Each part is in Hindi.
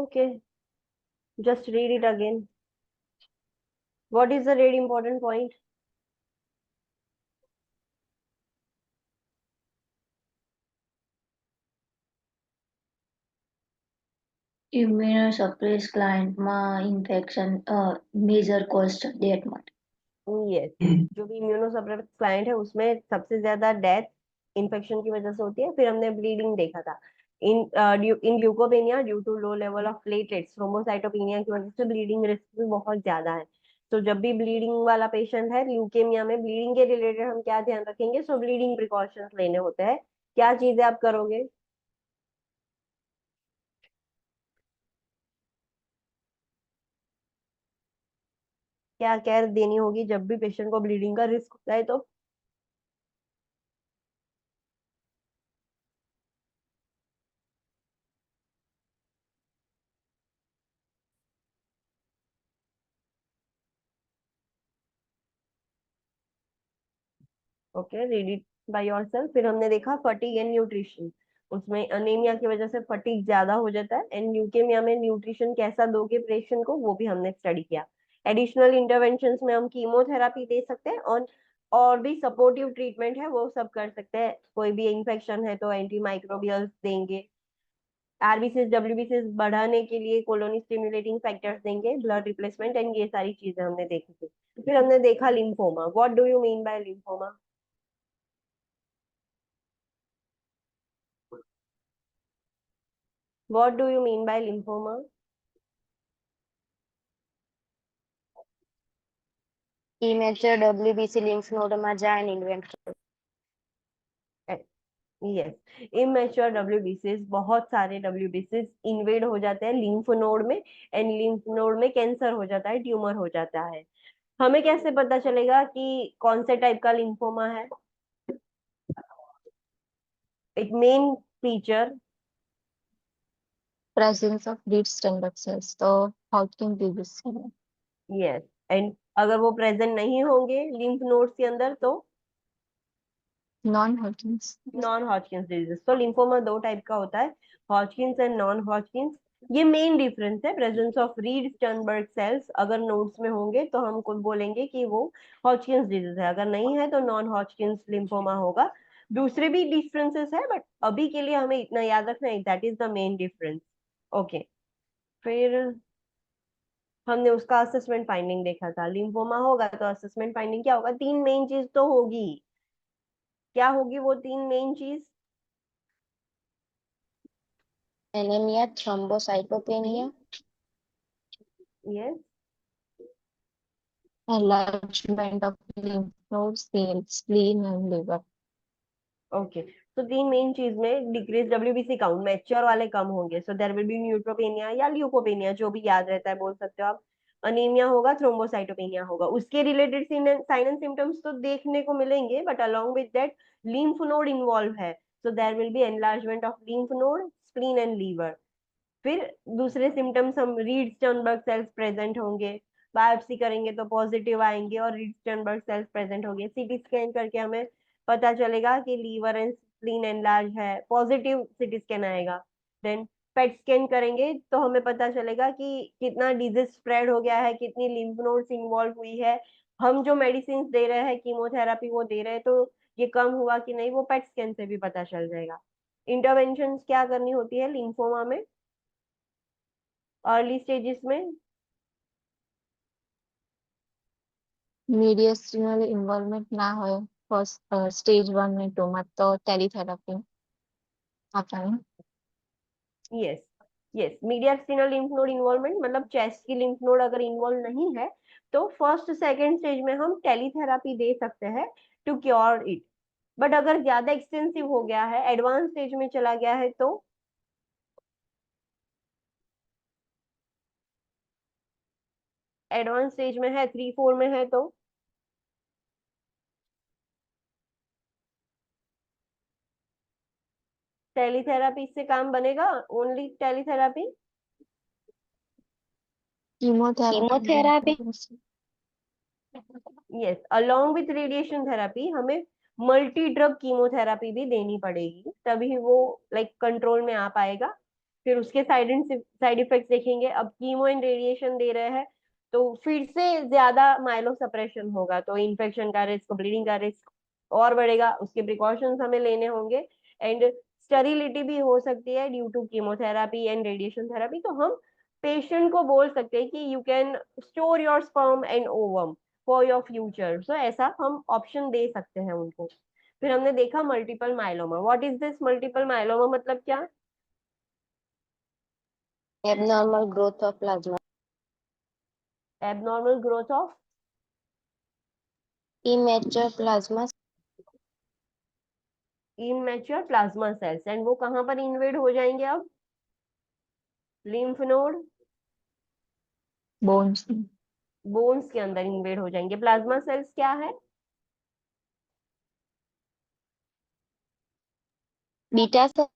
Okay, just read it again. What is the really important point? Immunosuppressed ક્લાયન્ટમાં ઇન્ફેક્શન મેજર કોઝ ડેથ માટે. यस, जो भी इम्यूनोसप्रेसिव क्लाइंट है उसमें सबसे ज्यादा डेथ इन्फेक्शन की वजह से होती है। फिर हमने ब्लीडिंग देखा था इन इन leukopenia due to low level of platelets, thrombocytopenia की वजह से ब्लीडिंग रिस्क भी बहुत ज्यादा है। तो जब भी ब्लीडिंग वाला पेशेंट है ल्यूकेमिया में, ब्लीडिंग के रिलेटेड हम क्या ध्यान रखेंगे? सो ब्लीडिंग प्रिकॉशंस लेने होते हैं। क्या चीजें आप करोगे? क्या केयर देनी होगी जब भी पेशेंट को ब्लीडिंग का रिस्क होता है? तो okay, read it by yourself. फिर हमने देखा फटीग एंड न्यूट्रिशन, उसमें अनीमिया की वजह से फटीग ज्यादा हो जाता है। एंड ल्यूकेमिया में न्यूट्रिशन कैसा दोगे पेशेंट को, वो भी हमने स्टडी किया। एडिशनल इंटरवेंशंस में हम कीमोथेरापी दे सकते हैं और भी सपोर्टिव ट्रीटमेंट है वो सब कर सकते हैं। कोई भी इन्फेक्शन है तो एंटी माइक्रोबियल्स देंगे। आरबीसीज डब्ल्यूबीसीज बढ़ाने के लिए कोलोनी स्टिमुलेटिंग फैक्टर्स देंगे, ब्लड रिप्लेसमेंट, एंड ये सारी चीजें हमने देखी थी। फिर हमने देखा lymphoma. What do you mean bye lymphoma? What do you mean by lymphoma? Immature WBC lymph node માં જાય ને ઇન્વેન્ટ. यस, इमेच्योर डब्ल्यूबीसीज, बहुत सारे डब्ल्यूबीसीज इन्वेड हो जाते हैं लिम्फ नोड में, एंड लिम्फ नोड में कैंसर हो जाता है, ट्यूमर हो जाता है। हमें कैसे पता चलेगा कि कौन से टाइप का लिम्फोमा है? एक main feature. Presence of red stem cells तो Hodgkin disease है. यस, एंड अगर वो प्रेजेंट नहीं होंगे लिम्फ नोड्स के अंदर तो non Hodgkin's. Non Hodgkin's disease. तो लिम्फोमा दो टाइप का होता है, हॉजकिंस एंड नॉन हॉजकिंस। ये मेन डिफरेंस है। Presence of Reed Sternberg cells अगर नोड्स में होंगे तो हम कुछ बोलेंगे कि वो हॉजकिंस डिजीज है, अगर नहीं है तो नॉन हॉजकिंस लिम्फोमा होगा। दूसरे भी डिफरेंसेस है बट अभी के लिए हमें इतना याद रखना है, that is the main difference. Okay, फिर हमने उसका असेसमेंट फाइंडिंग देखा था। लिम्फोमा होगा तो असेसमेंट फाइंडिंग क्या होगा? तीन मेन चीज तो होगी। क्या होगी वो तीन मेन चीज? Anaemia, thrombocytopenia, yes, enlargement of lymph nodes, spleen and liver. Okay. तो तीन मेन चीज में डिक्रीज डब्ल्यूबीसी काउंट, मैच्योर वाले कम होंगे, so there will be neutropenia या ल्यूकोपेनिया, जो भी याद रहता है बोल सकते हो आप। अनीमिया होगा, थ्रोम्बोसाइटोपेनिया होगा। उसके रिलेटेड साइन एंड सिम्टम्स तो देखने को मिलेंगे but along with that lymph node involve है, so there will be enlargement of lymph node, spleen and liver. फिर दूसरे सिम्टम्स, हम रीड स्टर्नबर्ग सेल्स प्रेजेंट होंगे, बायोप्सी करेंगे तो पॉजिटिव आएंगे और रीड स्टर्नबर्ग सेल्स प्रेजेंट होंगे। सीटी स्कैन करके हमें पता चलेगा कि लीवर एंड स्प्लीन एनलार्ज है, पॉजिटिव सीटी स्कैन आएगा। देन पेट स्कैन करेंगे तो हमें पता चलेगा कि कितना डिजीज स्प्रेड हो गया है, कितनी लिम्फ नोड्स इन्वॉल्व हुई है, हम जो मेडिसिन दे रहे हैं, कीमोथेरापी वो दे रहे हैं तो ये कम हुआ कि नहीं, वो पेट स्कैन से भी पता चल जाएगा। इंटरवेंशन क्या करनी होती है लिम्फोमा में अर्ली स्टेजेस में? मीडियस्टिनल इन्वॉल्वमेंट ना हो फर्स्ट स्टेज 1 में 2 में तो टेलीथेरापी आपने. Yes, yes, mediastinal lymph node involvement मतलब चेस्ट की लिम्फ नोड अगर इन्वॉल्व नहीं है तो फर्स्ट सेकंड स्टेज में हम टेलीथेरापी दे सकते हैं टू क्योर इट। बट अगर ज्यादा एक्सटेंसिव हो गया है, एडवांस स्टेज में चला गया है तो एडवांस स्टेज में है, 3-4 में है तो टेलीथेरापी से काम बनेगा? Only teletherapy? Chemotherapy. Yes, along with radiation therapy हमें मल्टी ड्रग कीमोथेरापी भी देनी पड़ेगी, तभी वो लाइक कंट्रोल में आ पाएगा। फिर उसके साइड इफेक्ट्स देखेंगे। अब कीमो एंड रेडिएशन दे रहे हैं तो फिर से ज्यादा माइलो सप्रेशन होगा, तो इन्फेक्शन का रिस्क, ब्लीडिंग का रिस्क और बढ़ेगा। उसके प्रिकॉशंस हमें लेने होंगे। एंड स्टेरिलिटी भी हो सकती है due to chemotherapy and radiation therapy. तो हम पेशेंट को बोल सकते हैं कि you can store your sperm and ovum for your future. So ऐसा हम ऑप्शन दे सकते हैं उनको। फिर हमने देखा multiple myeloma. What is this multiple myeloma, मतलब क्या? abnormal growth of plasma, abnormal growth of immature plasma, immature plasma cells. And वो कहाँ पर इन्वेड हो जाएंगे अब? लिम्फ नोड, bones, बोन्स के अंदर इन्वेड हो जाएंगे। प्लाज्मा सेल्स क्या है? beta cell,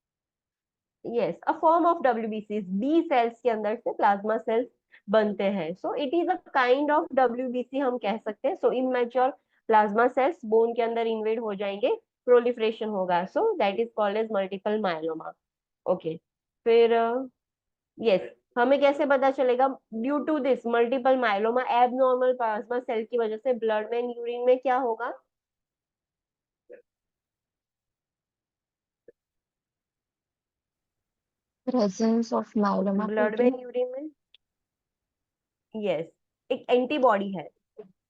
yes, a form of WBC. B cells के अंदर से प्लाज्मा सेल्स बनते हैं। So it is a kind of WBC हम कह सकते हैं। So immature plasma cells bone के अंदर इन्वेड हो जाएंगे, प्रोलिफरेशन होगा। So that is called as multiple myeloma. Okay, फिर यस, हमें कैसे पता चलेगा? Due to this multiple myeloma abnormal plasma cell की वजह से ब्लड में, यूरिन में क्या होगा? presence of myeloma ब्लड में, protein, यूरिन में, यस, एक एंटीबॉडी है।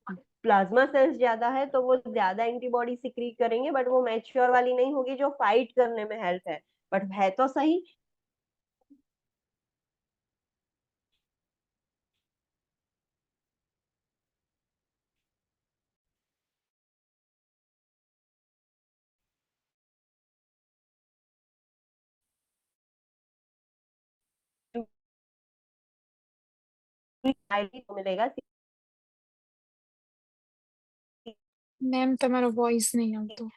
प्लाज्मा सेल्स ज्यादा है तो वो ज्यादा एंटीबॉडी सिक्रीट करेंगे, बट वो मैच्योर वाली नहीं होगी जो फाइट करने में हेल्प है। बट है तो सही। तो मिलेगा। मैम તમારો વોઇસ નહીં આવતો.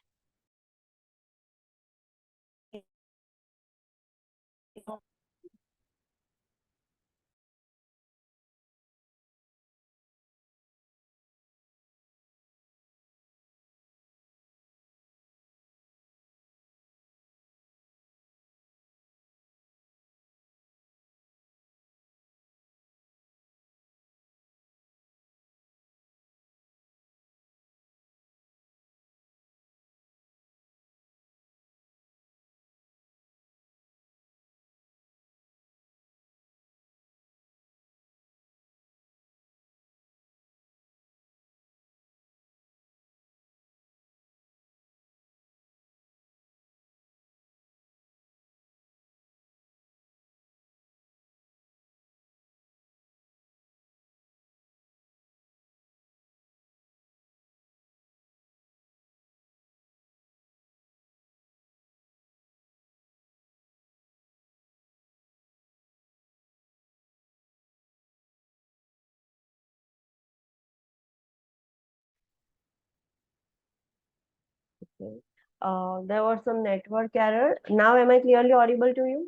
There was some network error. Now am I clearly audible to you?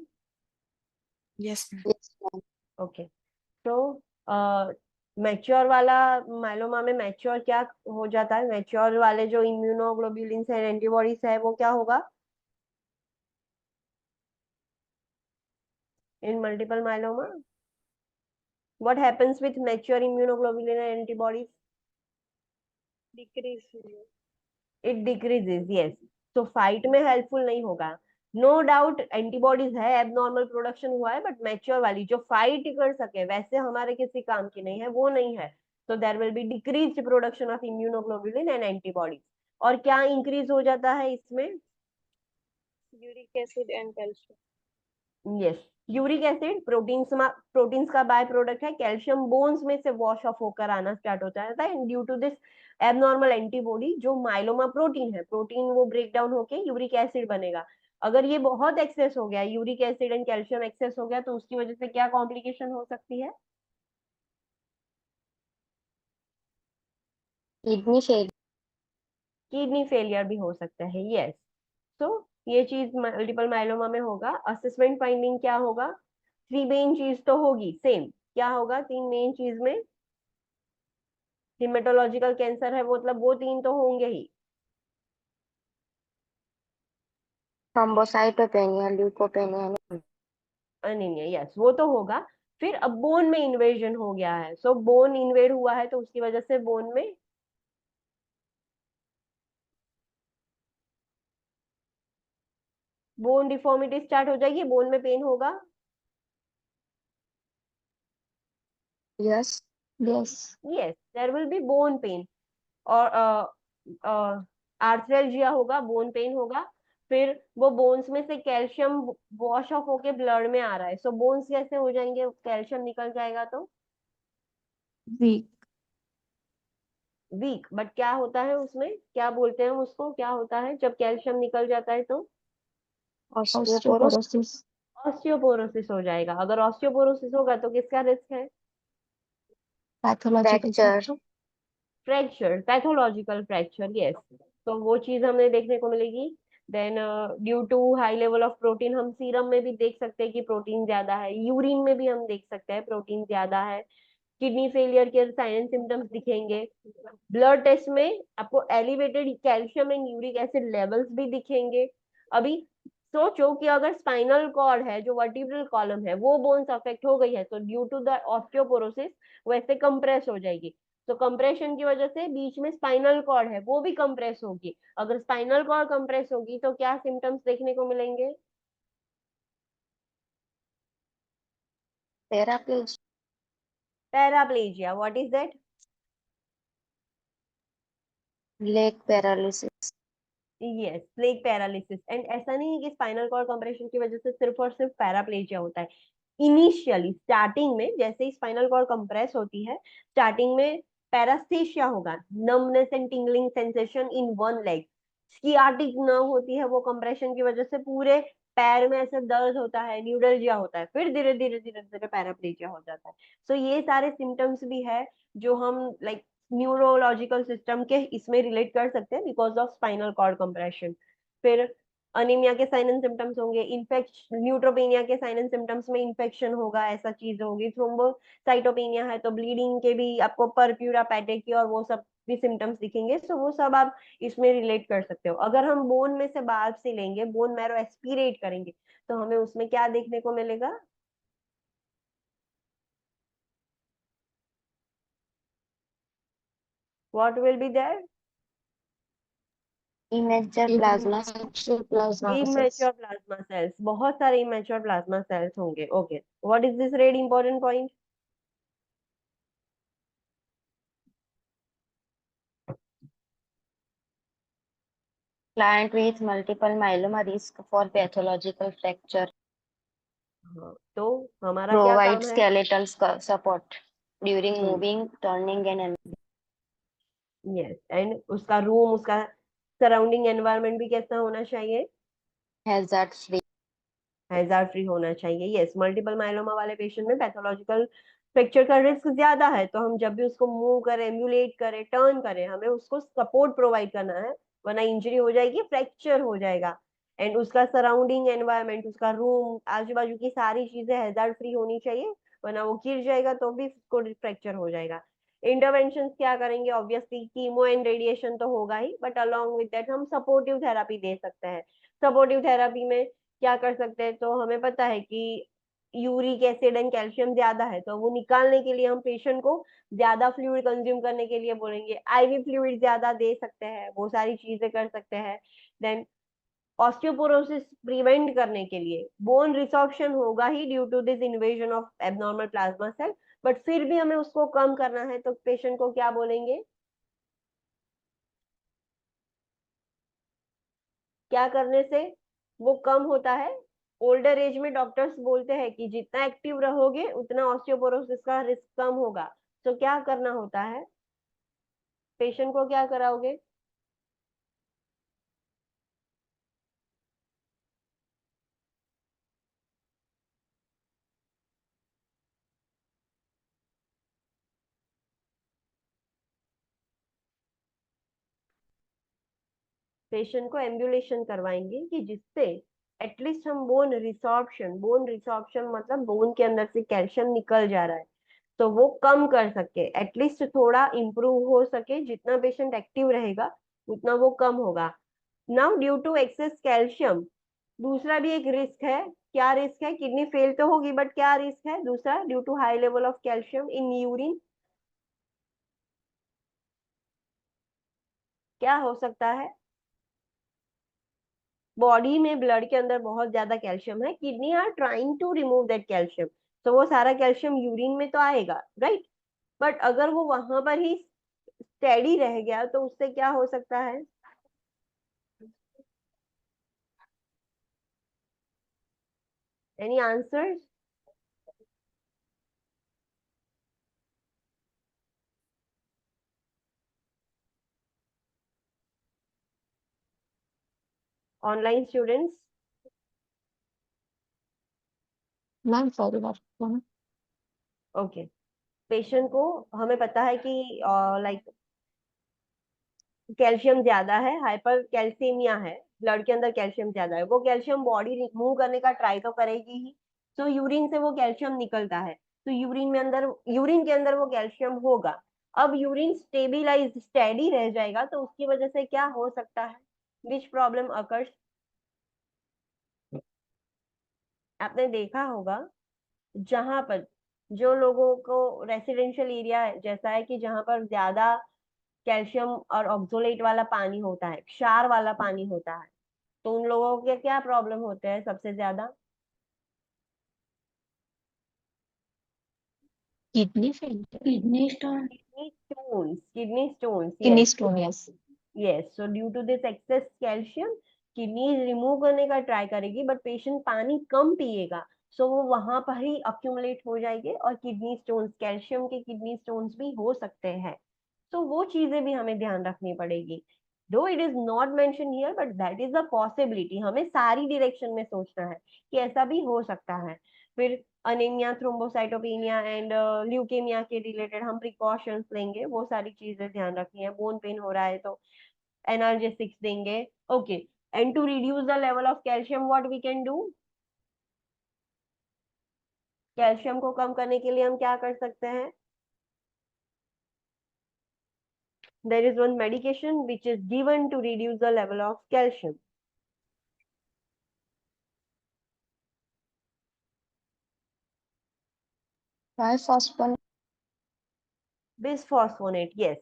Yes, ma'am. yes, ma'am. Okay, तो मैच्योर वाला माइलोमा में मैच्योर क्या हो जाता है? मैच्योर वाले जो इम्यूनोग्लोबुलिन है, एंटीबॉडीज है, वो क्या होगा इन multiple myeloma? What happens with mature immunoglobulin and antibodies? It decreases, yes. तो फाइट में हेल्पफुल नहीं होगा। नो डाउट एंटीबॉडीज है, एबनॉर्मल प्रोडक्शन हुआ है, बट मैच्योर वाली जो फाइट कर सके वैसे हमारे किसी काम की नहीं है, वो नहीं है। तो there will be decreased production of immunoglobulin and antibodies. और क्या इंक्रीज हो जाता है इसमें? Uric acid and calcium. Yes, uric acid proteins का बाय प्रोडक्ट है। कैल्शियम बोन्स में से वॉश ऑफ होकर आना स्टार्ट होता है and due to this abnormal antibody, जो माइलोमा प्रोटीन है, प्रोटीन वो ब्रेक डाउन होके यूरिक एसिड बनेगा। अगर ये बहुत एक्सेस हो गया, uric acid and calcium access हो गया, तो उसकी वजह से क्या कॉम्प्लिकेशन हो सकती है? Kidney failure, किडनी फेलियर भी हो सकता है, यस। तो ये चीज मल्टीपल माइलोमा में होगा। असेसमेंट फाइंडिंग क्या होगा? थ्री मेन चीज तो होगी सेम। क्या होगा तीन मेन चीज में? हिमेटोलॉजिकल कैंसर है, मतलब वो तीन तो होंगे ही। thrombocytopenia, leukopenia, and anaemia, yes, वो तो होगा। फिर अब बोन में इन्वेजन हो गया है, सो बोन इन्वेड हुआ है तो उसकी वजह से बोन में बोन डिफॉर्मिटी स्टार्ट हो जाएगी, बोन में पेन होगा। Yes yes yes, there will be bone pain. और आर्थ्रेल्जिया होगा, बोन पेन होगा। फिर वो बोन्स में से कैल्शियम वॉश ऑफ होके ब्लड में आ रहा है, सो बोन्स कैसे हो जाएंगे, कैल्शियम निकल जाएगा तो वीक वीक। बट क्या होता है उसमें, क्या बोलते हैं हम उसको, क्या होता है जब कैल्शियम निकल जाता है तो Osteoporosis. ऑस्टियोपोरोसिस ऑस्टियोपोरोसिस हो जाएगा। अगर ऑस्टियोपोरोसिस होगा तो किसका रिस्क है, pathological Fracture. Fracture, pathological fracture, yes. तो वो चीज हमें देखने को मिलेगी। Then due to high level of protein, हम सीरम में भी देख सकते हैं कि प्रोटीन ज्यादा है, यूरिन में भी हम देख सकते हैं प्रोटीन ज्यादा है। किडनी फेलियर के साइन एंड सिम्टम्स दिखेंगे। ब्लड टेस्ट में आपको elevated calcium and uric acid levels भी दिखेंगे। अभी सोचो कि अगर स्पाइनल कॉर्ड है, जो वर्टिब्रल कॉलम है, वो बोन्स अफेक्ट हो गई है तो ड्यू टू द ऑस्टियोपोरोसिस वैसे कंप्रेस हो जाएगी। तो कंप्रेशन की वजह से बीच में स्पाइनल कॉर्ड है वो भी कंप्रेस होगी। अगर स्पाइनल कॉर्ड कंप्रेस होगी तो क्या सिम्टम्स देखने को मिलेंगे, Paraplegia. Paraplegia, what is that. Leg paralysis. Yes, plague paralysis. And ऐसा नहीं है कि स्पाइनल कॉर्ड कंप्रेशन की वजह से सिर्फ और सिर्फ पैराप्लेजिया होता है। इनिशियली स्टार्टिंग में जैसे ही स्पाइनल कॉर्ड कंप्रेस होती है, स्टार्टिंग में पैरास्थेशिया होगा, numbness and tingling sensation in one leg. Sciatic nerve होती है, वो कंप्रेशन की वजह से पूरे पैर में ऐसे दर्द होता है, न्यूरल्जिया होता है, फिर धीरे धीरे धीरे धीरे पैराप्लेजिया हो जाता है। सो ये सारे सिम्टम्स भी है जो हम लाइक न्यूरोलॉजिकल सिस्टम के इसमें रिलेट कर सकते हैं because of spinal cord compression. फिर अनीमिया के साइन एंड सिम्टम्स होंगे, इन्फेक्शन, न्यूट्रोपेनिया के साइन एंड सिम्टम्स में इन्फेक्शन होगा, ऐसा चीज होगी। थ्रोम्बोसाइटोपेनिया है तो ब्लीडिंग के भी आपको परप्यूरा पैटेक की और वो सब भी सिम्टम्स दिखेंगे। सो वो सब आप इसमें रिलेट कर सकते हो। अगर हम बोन में से बायोप्सी लेंगे, बोन मैरो एस्पिरेट करेंगे, तो हमें उसमें क्या देखने को मिलेगा, what will be there, Immature plasma. Immature plasma cells immature plasma cells, बहुत सारे इमेच्योर प्लाज्मा सेल्स होंगे। Okay, what is this red important point, Client with multiple myeloma risk for pathological fracture. हाँ, तो हमारा क्या काम Provide है, skeletal support during hmm, moving, turning and yes, and उसका रूम, उसका सराउंडिंग एनवायरनमेंट भी कैसा होना चाहिए, hazard free. हैजार्ड फ्री होना चाहिए। यस, मल्टीपल माइलोमा वाले पेशेंट में पैथोलॉजिकल फ्रैक्चर का रिस्क ज्यादा है, तो हम जब भी उसको मूव करें, एम्यूलेट करें, टर्न करें, हमें उसको सपोर्ट प्रोवाइड करना है, वरना इंजरी हो जाएगी, फ्रैक्चर हो जाएगा। एंड उसका सराउंडिंग एनवायरनमेंट, उसका रूम, आजू बाजू की सारी चीजें हैजार्ड फ्री होनी चाहिए, वरना वो गिर जाएगा तो भी उसको फ्रैक्चर हो जाएगा। इंटरवेंशन क्या करेंगे, ऑब्वियसली कीमो एंड रेडिएशन तो होगा ही, बट अलोंग विद दैट हम सपोर्टिव थेरापी दे सकते हैं। सपोर्टिव थेरापी में क्या कर सकते हैं, तो हमें पता है कि यूरिक एसिड एंड कैल्शियम ज्यादा है, तो वो निकालने के लिए हम पेशेंट को ज्यादा फ्लूइड कंज्यूम करने के लिए बोलेंगे, आईवी फ्लूइड ज्यादा दे सकते हैं, वो सारी चीजें कर सकते हैं। देन ऑस्टियोपोरोसिस प्रिवेंट करने के लिए बोन रिसॉर्प्शन होगा ही due to this invasion of abnormal plasma cell, but फिर भी हमें उसको कम करना है तो पेशेंट को क्या बोलेंगे, क्या करने से वो कम होता है। ओल्डर एज में डॉक्टर्स बोलते हैं कि जितना एक्टिव रहोगे उतना ऑस्टियोपोरोसिस का रिस्क कम होगा। तो क्या करना होता है, पेशेंट को क्या कराओगे, पेशेंट को एम्बुलेशन करवाएंगे कि जिससे एटलीस्ट हम बोन रिसॉर्प्शन मतलब बोन के अंदर से कैल्शियम निकल जा रहा है तो वो कम कर सके, एटलीस्ट थोड़ा इम्प्रूव हो सके, जितना पेशेंट एक्टिव रहेगा उतना वो कम होगा। Now due to excess calcium दूसरा भी एक रिस्क है। क्या रिस्क है? किडनी फेल तो होगी, बट क्या रिस्क है दूसरा? Due to high level of calcium in urine. क्या हो सकता है? बॉडी में, ब्लड के अंदर बहुत ज्यादा कैल्शियम है, kidney are trying to remove that calcium, तो वो सारा कैल्शियम यूरिन में तो आएगा, राइट? बट अगर वो वहां पर ही स्टेडी रह गया तो उससे क्या हो सकता है? Any answers? Online students? Ma'am sorry बात करना। ओके। पेशेंट को, हमें पता है कि लाइक कैल्शियम ज्यादा है, हाइपर कैल्सीमिया है, ब्लड के अंदर कैल्शियम ज्यादा है, वो कैल्शियम बॉडी रिमूव करने का ट्राई तो करेगी ही। तो यूरिन से वो कैल्शियम निकलता है, तो यूरिन के अंदर वो कैल्शियम होगा। अब यूरिन स्टेबिलाइज स्टेडी रह जाएगा, तो उसकी वजह से क्या हो सकता है? विच प्रॉब्लम अकर्स? आपने देखा होगा, जहां पर जो लोगों को रेसिडेंशियल एरिया जैसा है कि जहां पर ज्यादा कैल्शियम और ऑक्सोलेट वाला पानी होता है, क्षार वाला पानी होता है, तो उन लोगों के क्या प्रॉब्लम होते हैं सबसे ज्यादा? Kidney fail, kidney stone. Kidney stones, kidney yes. Stone, yes. Yes, so due to this excess calcium, kidney remove करने का ट्राई करेगी, बट पेशेंट पानी कम पिएगा, सो वो वहां पर ही अक्यूमुलेट हो जाएंगे और किडनी स्टोन्स, कैल्शियम के किडनी स्टोन्स भी हो सकते हैं। तो वो चीजें भी हमें ध्यान रखनी पड़ेगी। दो it is not mention here, but that is a possibility. हमें सारी डायरेक्शन में सोचना है कि ऐसा भी हो सकता है। फिर अनीमिया, थ्रोम्बोसाइटोपेनिया एंड ल्यूकेमिया के रिलेटेड हम प्रिकॉशंस लेंगे, वो सारी चीजें ध्यान रखनी है। बोन पेन हो रहा है तो एनाल्जेसिक्स देंगे। Okay. And to reduce the level of calcium what we can do? Calcium को कम करने के लिए हम क्या कर सकते हैं? There is one medication which is given to reduce the level of calcium. Biphosphonate. Bisphosphonate, yes.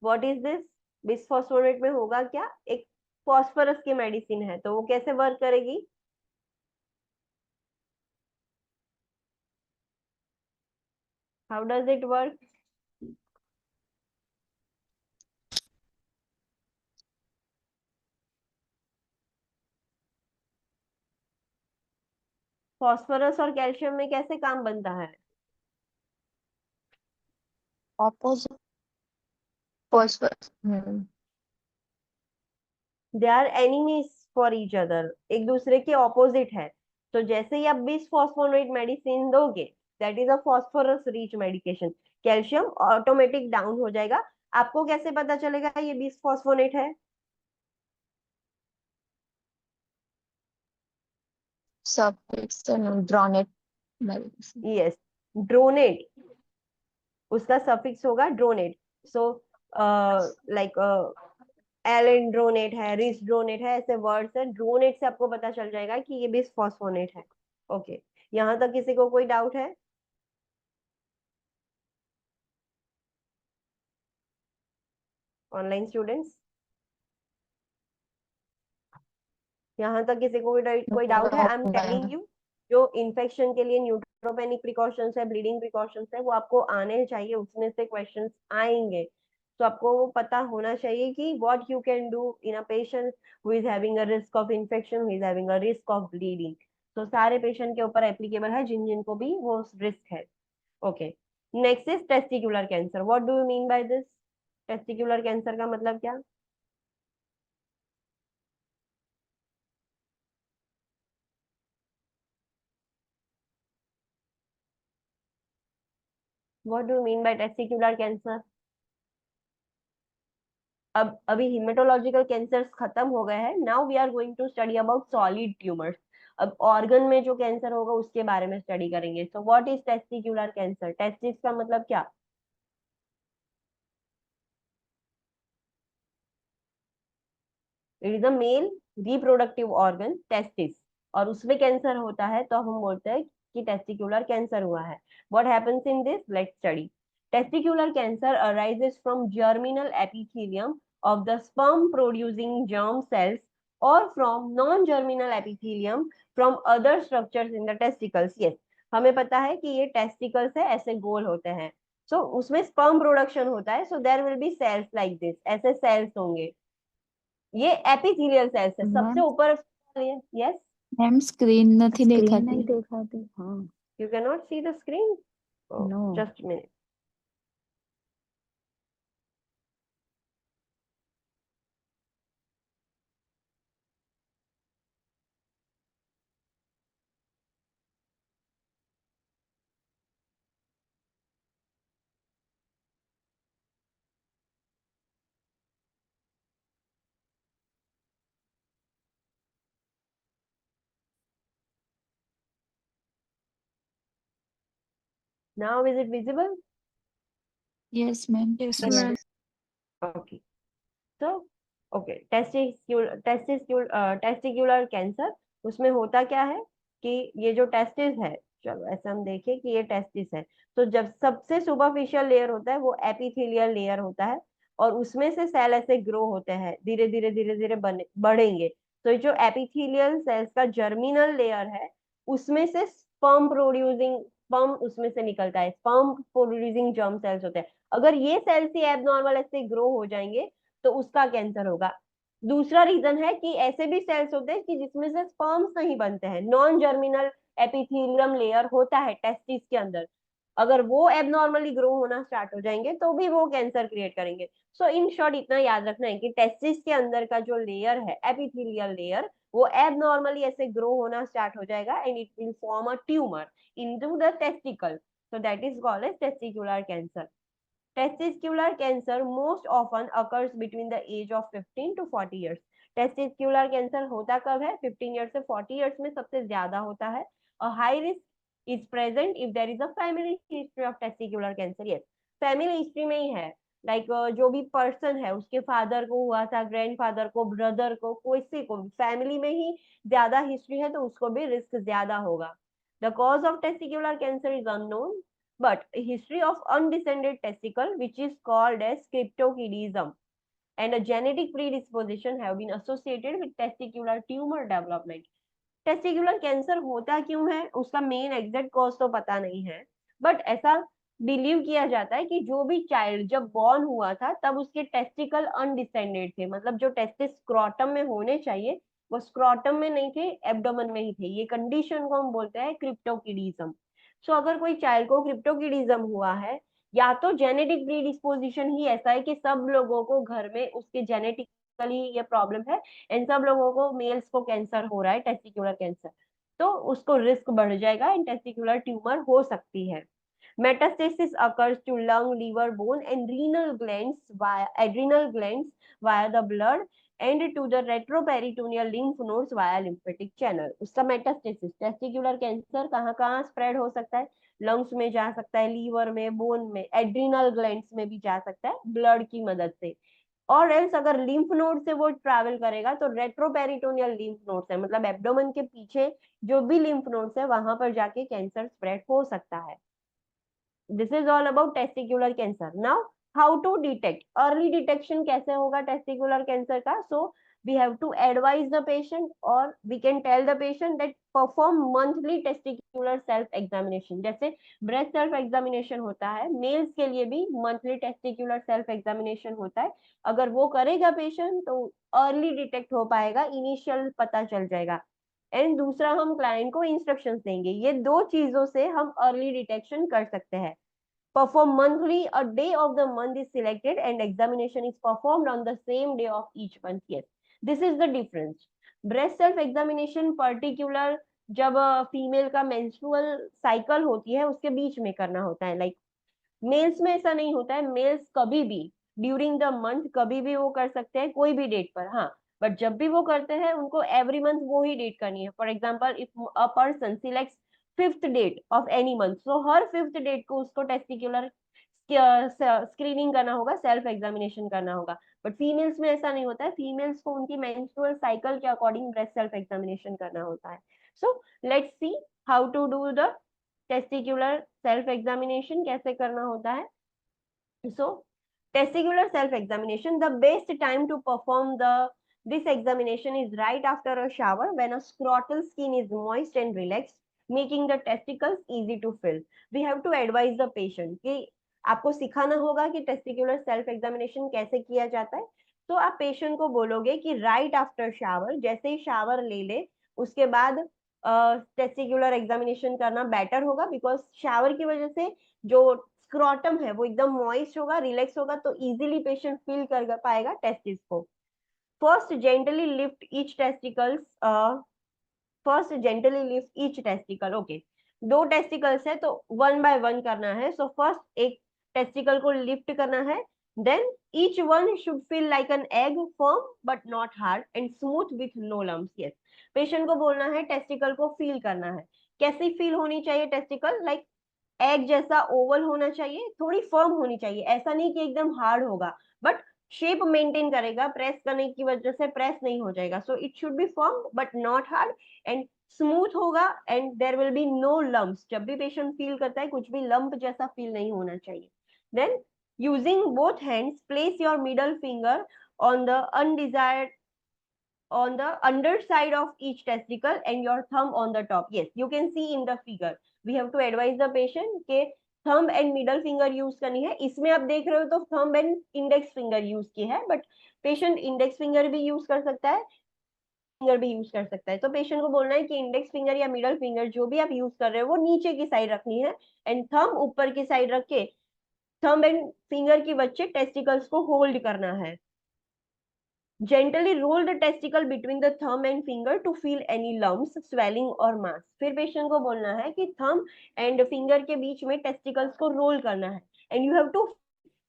What is this? बिस्फोस्फोनेट में होगा क्या? एक फॉस्फोरस की मेडिसिन है, तो वो कैसे वर्क करेगी? How does it work? Phosphorus और कैल्शियम में कैसे काम बनता है? Opposite. Phosphorus. They are enemies for each other, एक दूसरे के ऑपोजिट है। तो जैसे ही आप बिस्फोस्फोनेट मेडिसिन दोगे, that is a phosphorus rich medication, calcium automatic down हो जाएगा। आपको कैसे पता चलेगा ये बिस्फोस्फोनेट है? Suffix dronate medicine. Yes, dronate, उसका सफिक्स होगा dronate. So like alendronate है, रिस ड्रोनेट है, ऐसे वर्ड्स है। ड्रोनेट से आपको पता चल जाएगा कि ये बिस्फोस्फोनेट है। ओके। यहाँ तक किसी को कोई डाउट है? ऑनलाइन स्टूडेंट्स, यहाँ तक किसी को कोई डाउट है? आई एम टेलिंग यू, जो इन्फेक्शन के लिए न्यूट्रोपेनिक प्रिकॉशंस है, ब्लीडिंग प्रिकॉशंस है, वो आपको आने चाहिए, उसमें से क्वेश्चंस आएंगे। तो आपको वो पता होना चाहिए कि what you can do in a patient who is having a risk of infection, who is having a risk of bleeding. तो सारे पेशेंट के ऊपर एप्लीकेबल है, जिन जिनको भी वो रिस्क है। Okay. Next is testicular cancer. What do you mean by this? Testicular cancer का मतलब क्या? What do you mean by testicular cancer? अब अभी हिमेटोलॉजिकल कैंसर्स खत्म हो गए हैं, now we are going to study about solid tumours. अब ऑर्गन में जो कैंसर होगा उसके बारे में स्टडी करेंगे। So what is testicular cancer? Testis का मतलब क्या? It is a male reproductive organ, testis. और उसमें कैंसर होता है तो हम बोलते हैं कि टेस्टिकुलर कैंसर हुआ है. What happens in this? Let's study. Testicular cancer arises from germinal epithelium of the sperm producing germ cells or from non-germinal epithelium from other structures in the testicles. Yes, हमें पता है कि ये टेस्टिकल्स है, ऐसे गोल होते हैं. सो उसमें स्पर्म प्रोडक्शन होता है. So there will be cells like this, ऐसे सेल्स होंगे. ये एपिथेलियल सेल्स है, सबसे मैम ऊपर. यस, मैम स्क्रीन નથી स्क्रीन દેખાતી नहीं दिखाती हाँ you cannot see the screen. Oh, No. just a minute. Now is it visible? Yes ma'am Yes, Yes. ma'am. Okay. So, okay, testicular cancer, उसमें होता क्या है कि ये जो टेस्टिस है, चलो ऐसा हम देखें कि ये टेस्टिस है. तो जब सबसे सुपरफिशियल लेयर होता है वो एपिथेलियल लेयर होता है, और उसमें से सेल ऐसे ग्रो होते हैं, धीरे धीरे धीरे धीरे बढ़ेंगे. तो जो एपिथेलियल सेल्स का जर्मिनल लेयर है, उसमें से स्पर्म उसमें से निकलता है. स्पर्म प्रोड्यूसिंग जर्म सेल्स होते हैं. अगर ये सेल्स ही एबनॉर्मल ऐसे ग्रो हो जाएंगे तो उसका कैंसर होगा. दूसरा रीजन है कि ऐसे भी सेल्स होते हैं कि जिसमें से स्पर्म्स नहीं बनते हैं. नॉन जर्मिनल एपिथेलियम लेयर होता है टेस्टिस के अंदर, अगर वो एबनॉर्मली ग्रो होना स्टार्ट हो जाएंगे तो भी वो कैंसर क्रिएट करेंगे. सो इन शॉर्ट इतना याद रखना है कि टेस्टिस के अंदर का जो लेयर है एपिथेलियल लेयर, वो एबनॉर्मली ऐसे ग्रो होना स्टार्ट हो जाएगा and it will form a tumour into the testicle. So that is called as testicular cancer. Testicular cancer most often occurs between the age of 15 to 40 years. Testicular cancer होता कब है? 15 years से 40 years में सबसे ज्यादा होता है. A high risk is present if there is a family history of testicular cancer. Yes, family history में ही है. लाइक जो भी पर्सन है, उसके फादर को हुआ था, ग्रैंडफादर को, ब्रदर को, किसी को फैमिली में ही ज्यादा हिस्ट्री है तो उसको भी रिस्क ज्यादा होगा. The cause of testicular cancer is unknown, but a history of undescended testicle, which is called as cryptorchidism, and a genetic predisposition have been associated with testicular tumor development. Testicular cancer होता क्यों है, उसका मेन एग्जैक्ट कॉज तो पता नहीं है, बट ऐसा बिलीव किया जाता है कि जो भी चाइल्ड जब बॉर्न हुआ था तब उसके टेस्टिकल अनडिसेंडेड थे, मतलब जो टेस्टिस स्क्रोटम में होने चाहिए वो स्क्रोटम में नहीं थे, एब्डोमेन में ही थे. ये कंडीशन को हम बोलते हैं क्रिप्टोकिडीजम. सो अगर कोई चाइल्ड को क्रिप्टोकिडीजम हुआ है, या तो जेनेटिक प्रीडिस्पोजिशन ही ऐसा है कि सब लोगों को घर में उसके जेनेटिकली ये प्रॉब्लम है, इन सब लोगों को मेल्स को कैंसर हो रहा है, टेस्टिकुलर कैंसर, तो उसको रिस्क बढ़ जाएगा एंड टेस्टिकुलर ट्यूमर हो सकती है. Metastasis occurs to lung, liver, bone, and adrenal glands via the blood and to the retroperitoneal lymph nodes via lymphatic channel. उसका मेटास्टेसिस, टेस्टिकुलर कैंसर कहाँ कहाँ स्प्रेड हो सकता है? लंग्स में जा सकता है, लीवर में, बोन में, एड्रिनल ग्लैंड्स में भी जा सकता है ब्लड की मदद से. और एल्स अगर लिम्फ नोड से वो ट्रैवल करेगा तो रेट्रोपेरिटोनियल लिम्फ नोड्स है, मतलब एब्डोमेन के पीछे जो भी लिम्फ नोड्स है वहां पर जाके कैंसर स्प्रेड हो सकता है. This is all about testicular cancer. Now how to detect, early detection कैसे होगा टेस्टिकुलर कैंसर का? So we have to advise the patient or we can tell the patient that perform monthly testicular self examination. जैसे ब्रेस्ट सेल्फ एग्जामिनेशन होता है, मेल्स के लिए भी मंथली टेस्टिकुलर सेल्फ एग्जामिनेशन होता है. अगर वो करेगा पेशेंट तो अर्ली डिटेक्ट हो पाएगा, इनिशियल पता चल जाएगा. एंड दूसरा हम क्लाइंट को इंस्ट्रक्शंस देंगे. ये दो चीजों से हम अर्ली डिटेक्शन कर सकते हैं. Perform monthly, a day of the month is selected and examination is performed on the same day of each month. Yes, this is the difference. Breast self examination particular जब फीमेल का मेंस्ट्रुअल साइकिल होती है उसके बीच में करना होता है. लाइक मेल्स में ऐसा नहीं होता है, मेल्स कभी भी ड्यूरिंग द मंथ कभी भी वो कर सकते हैं, कोई भी डेट पर. हाँ, बट जब भी वो करते हैं उनको एवरी मंथ वो ही डेट करनी है. For example if a person selects 5th date of any month, so हर 5th डेट को उसको टेस्टिकुलर स्क्रीनिंग करना होगा, सेल्फ एग्जामिनेशन करना होगा। बट फीमेल्स में ऐसा नहीं होता है, फीमेल्स को उनकी मेंस्ट्रुअल साइकिल के अकॉर्डिंग ब्रेस्ट सेल्फ एग्जामिनेशन करना होता है। So let's see how to do the testicular self examination, कैसे करना होता है। So testicular self examination, the best time to perform this examination is right after a shower when a scrotal skin is moist and relaxed, making the testicles easy to fill. We have to advise the patient कि आपको सिखाना होगा कि टेस्टिकुलर सेल्फ एग्जामिनेशन कैसे किया जाता है। तो आप पेशेंट को बोलोगे कि राइट आफ्टर शावर, जैसे ही शावर ले ले उसके बाद टेस्टिकुलर एग्जामिनेशन करना बेटर होगा, बिकॉज शावर की वजह से जो स्क्रॉटम है वो एकदम मॉइस्ट होगा, रिलैक्स होगा, तो इजीली पेशेंट फील कर पाएगा टेस्टिस को। First gently lift each testicles, first gently lift each testicle. Okay, 2 testicles है तो 1 बाय 1 करना है। सो फर्स्ट एक टेस्टिकल को लिफ्ट करना है, then each one should feel like an egg, firm but not hard and smooth with no lumps. Yes, patient को बोलना है टेस्टिकल को फील करना है। कैसी फील होनी चाहिए टेस्टिकल? लाइक एग जैसा ओवल होना चाहिए, थोड़ी फर्म होनी चाहिए, ऐसा नहीं कि एकदम हार्ड होगा, बट शेप मेंटेन करेगा, प्रेस करने की वजह से प्रेस नहीं हो जाएगा। So it should be firm but not hard and smooth होगा, and there will be no lumps. जब भी पेशेंट फील करता है कुछ भी लंप जैसा फील नहीं होना चाहिए। Then using both hands place your middle finger on the undesired on the underside of each testicle and your thumb on the top. Yes, you can see in the figure. We have to advise the patient के thumb and middle finger use करनी है। इसमें आप देख रहे हो तो thumb and index finger use की है, but patient index finger भी use कर सकता है, फिंगर भी यूज कर सकता है। तो पेशेंट को बोलना है कि इंडेक्स फिंगर या मिडल फिंगर जो भी आप यूज कर रहे हो वो नीचे की साइड रखनी है, एंड थंब ऊपर की साइड रख के थंब एंड फिंगर की वच्चे टेस्टिकल्स को होल्ड करना है। Gently roll the testicle between the thumb and finger to feel any lumps, swelling or mass. फिर पेशेंट को बोलना है कि थंब एंड फिंगर के बीच में टेस्टिकल्स को रोल करना है, एंड यू हैव टू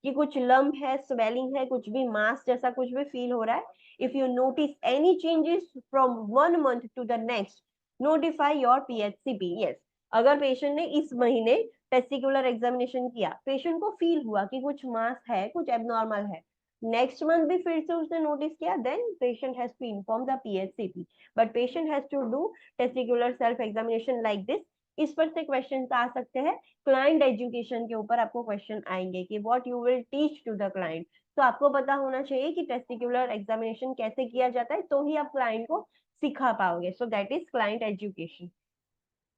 कि कुछ लंप है, स्वेलिंग है, कुछ भी मास जैसा कुछ भी फील हो रहा है। If you notice any changes from 1 month to the next, notify your PHCP. Yes, अगर पेशेंट ने इस महीने टेस्टिकुलर एग्जामिनेशन किया, पेशेंट को फील हुआ कि कुछ मास है, कुछ एबनॉर्मल है, नेक्स्ट मंथ भी फिर से उसने नोटिस किया, then patient has to inform the PHCP, but patient has to do testicular self examination like this. इस पर से क्वेश्चन आ सकते हैं। क्लाइंट एजुकेशन के ऊपर आपको क्वेश्चन आएंगे कि what you will teach to the client. तो आपको पता होना चाहिए कि टेस्टिकुलर एग्जामिनेशन कैसे किया जाता है, तो ही आप क्लाइंट को सिखा पाओगे। सो that is client education.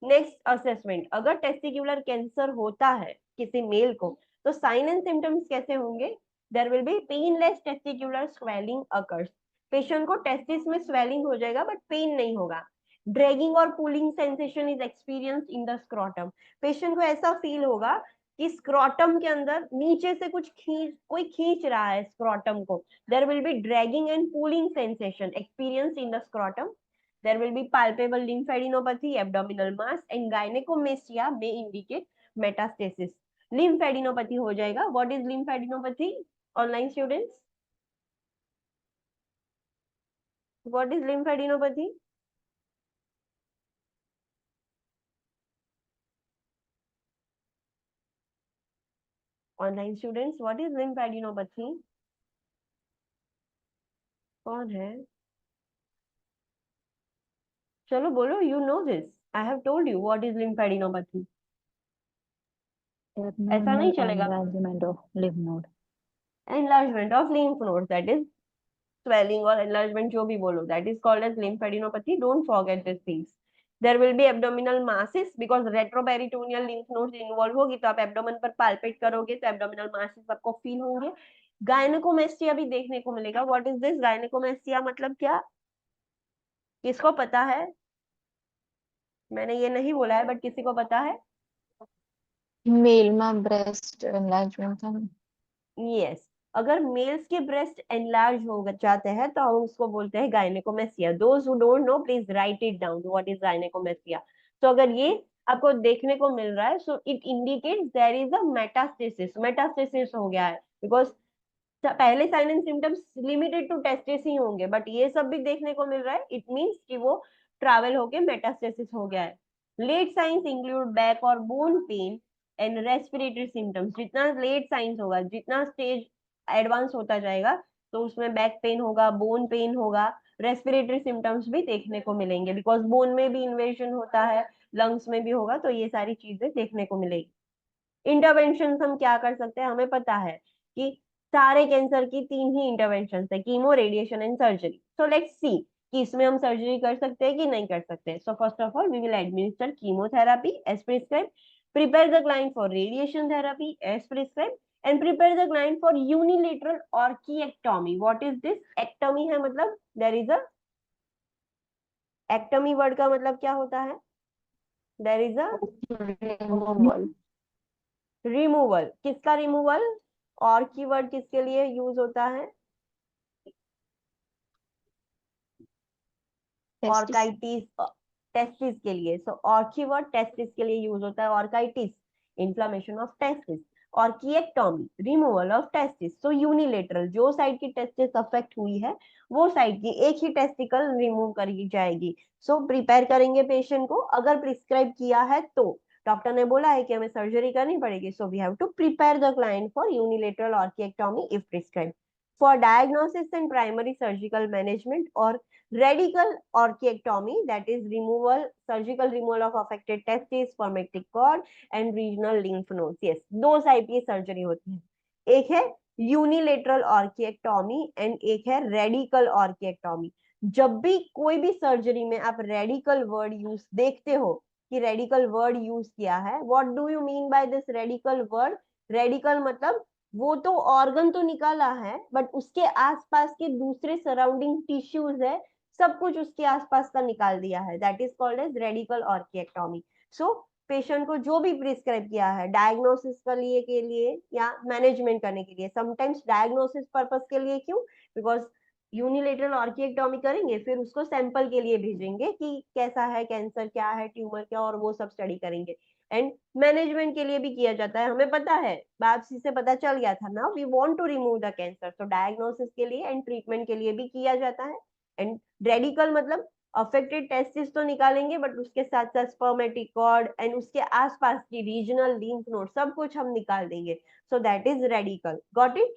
Next, assessment. अगर टेस्टिकुलर कैंसर होता है किसी मेल को, तो साइन एंड सिम्टम्स कैसे होंगे? There will be painless testicular swelling occurs. Patient को टेस्टिस में स्वेलिंग हो जाएगा बट पेन नहीं होगा। ड्रैगिंग और pulling sensation is experienced in the scrotum. Patient को ऐसा फील होगा कि स्क्रॉटम के अंदर नीचे से कोई खींच रहा है स्क्रॉटम को। There will be dragging and pulling sensation experienced in the scrotum. There will be palpable lymphadenopathy, abdominal mass, and gynecomastia may indicate metastasis. Lymphadenopathy हो जाएगा. What is lymphadenopathy? Online students, what is lymphadenopathy? Online students, what is lymphadenopathy? कौन है? चलो बोलो, you know this. I have told you what is lymphadenopathy. ऐसा नहीं चलेगा. enlargement of lymph node. Enlargement of lymph nodes, that is swelling or enlargement, जो भी बोलो, that is called as lymphadenopathy. Don't forget these things. There will be abdominal masses because retroperitoneal lymph nodes involve होगी, तो आप abdomen पर palpate करोगे तो abdominal masses आपको फील होंगे. गायनेकोमेस्टिया भी देखने को मिलेगा. What is this? गायनेकोमेस्टिया मतलब क्या? किसको पता है? मैंने ये नहीं बोला है, बट किसी को पता है? मेल में ब्रेस्ट एनलार्जमेंट था। यस, अगर मेल्स के ब्रेस्ट एनलार्ज हो जाते हैं तो हम उसको बोलते हैं gynaecomastia. Those who don't know please write it down what is gynaecomastia. तो अगर ये आपको देखने को मिल रहा है, so it indicates there is a metastasis. Metastasis हो गया है बिकॉज पहले sign and symptoms limited to testis ही होंगे, बट ये सब भी देखने को मिल रहा है. इट मींस कि वो ट्रैवल होके मेटास्टेसिस हो गया है. लेट साइंस इंक्लूड बैक और bone pen and respiratory symptoms, जितना लेट साइंस होगा, जितना स्टेज एडवांस होता जाएगा, तो उसमें बैक पेन होगा, बोन पेन होगा, रेस्पिरेटरी सिम्टम्स भी देखने को मिलेंगे, बिकॉज बोन में भी इन्वेजन होता है, लंग्स में भी होगा, तो ये सारी चीजें देखने को मिलेगी। इंटरवेंशन हम क्या कर सकते हैं, हमें पता है कि सारे कैंसर की 3 ही इंटरवेंशन है, chemo, radiation and surgery. So let's सी कि इसमें हम सर्जरी कर सकते हैं कि नहीं कर सकते। So first of all we will administer chemotherapy as prescribe, prepare the client for radiation therapy as prescribe, and prepare the client for unilateral orchiectomy. What is this? Ectomy है मतलब there is a ectomy, word का मतलब क्या होता है? There is a removal. Removal. किसका रिमूवल? और कीवर्ड किसके लिए यूज होता है? ऑर्काइटिस, टेस्टिस के लिए। सो और कीवर्ड टेस्टिस के लिए यूज होता है, orchitis, inflammation of testis, orchiectomy, removal of testis. So unilateral, जो साइड की टेस्टिस अफेक्ट हुई है वो साइड की एक ही टेस्टिकल रिमूव करी जाएगी। सो प्रिपेयर करेंगे पेशेंट को, अगर प्रिस्क्राइब किया है तो डॉक्टर ने बोला है कि हमें सर्जरी करनी पड़ेगी, so we have to prepare the client for unilateral orchiectomy if prescribe. For diagnosis and primary surgical management और radical orchiectomy, that is removal, surgical removal of affected testes, spermatic cord and regional lymph nodes. Yes, दो साइड की सर्जरी होती है, एक है यूनिलेटरल ऑर्किएक्टोमी एंड एक है रेडिकल ऑर्किएक्टोमी। जब भी कोई भी सर्जरी में आप रेडिकल वर्ड यूज देखते हो कि रेडिकल वर्ड यूज किया है, what do you mean by this radical word? Radical मतलब वो तो ऑर्गन तो निकाला है, बट उसके आसपास के दूसरे सराउंडिंग टिश्यूज है, सब कुछ उसके आसपास का निकाल दिया है, that is called as radical orchiectomy. So patient को जो भी प्रिस्क्राइब किया है डायग्नोसिस के लिए या मैनेजमेंट करने के लिए, समटाइम्स डायग्नोसिस पर्पस के लिए, क्यों? बिकॉज यूनिलेटरल ऑर्किएक्टोमी करेंगे, फिर उसको सैंपल के लिए भेजेंगे कि कैसा है कैंसर, क्या है ट्यूमर क्या, और वो सब स्टडी करेंगे। एंड मैनेजमेंट के लिए भी किया जाता है, हमें पता है, बायोप्सी से पता चल गया था ना, we want to remove the cancer, तो डायग्नोसिस के लिए एंड ट्रीटमेंट के लिए भी किया जाता है। एंड रेडिकल मतलब अफेक्टेड टेस्टिस तो निकालेंगे, बट उसके साथ साथ स्पर्मेटिक कॉर्ड एंड उसके आसपास की रीजनल लिम्फ नोड सब कुछ हम निकाल देंगे। So that is radical. Got it?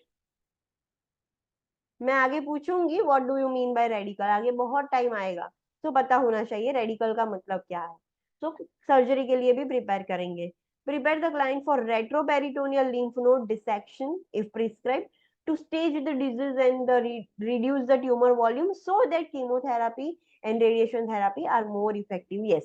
मैं आगे पूछूंगी what do you mean bye radical, आगे बहुत टाइम आएगा, तो पता होना चाहिए रेडिकल का मतलब क्या है। तो सर्जरी के लिए भी प्रिपेयर करेंगे। Prepare the client for retroperitoneal lymph node dissection if prescribed, to stage the disease and reduce the tumor volume so that chemotherapy and radiation therapy are more effective. Yes,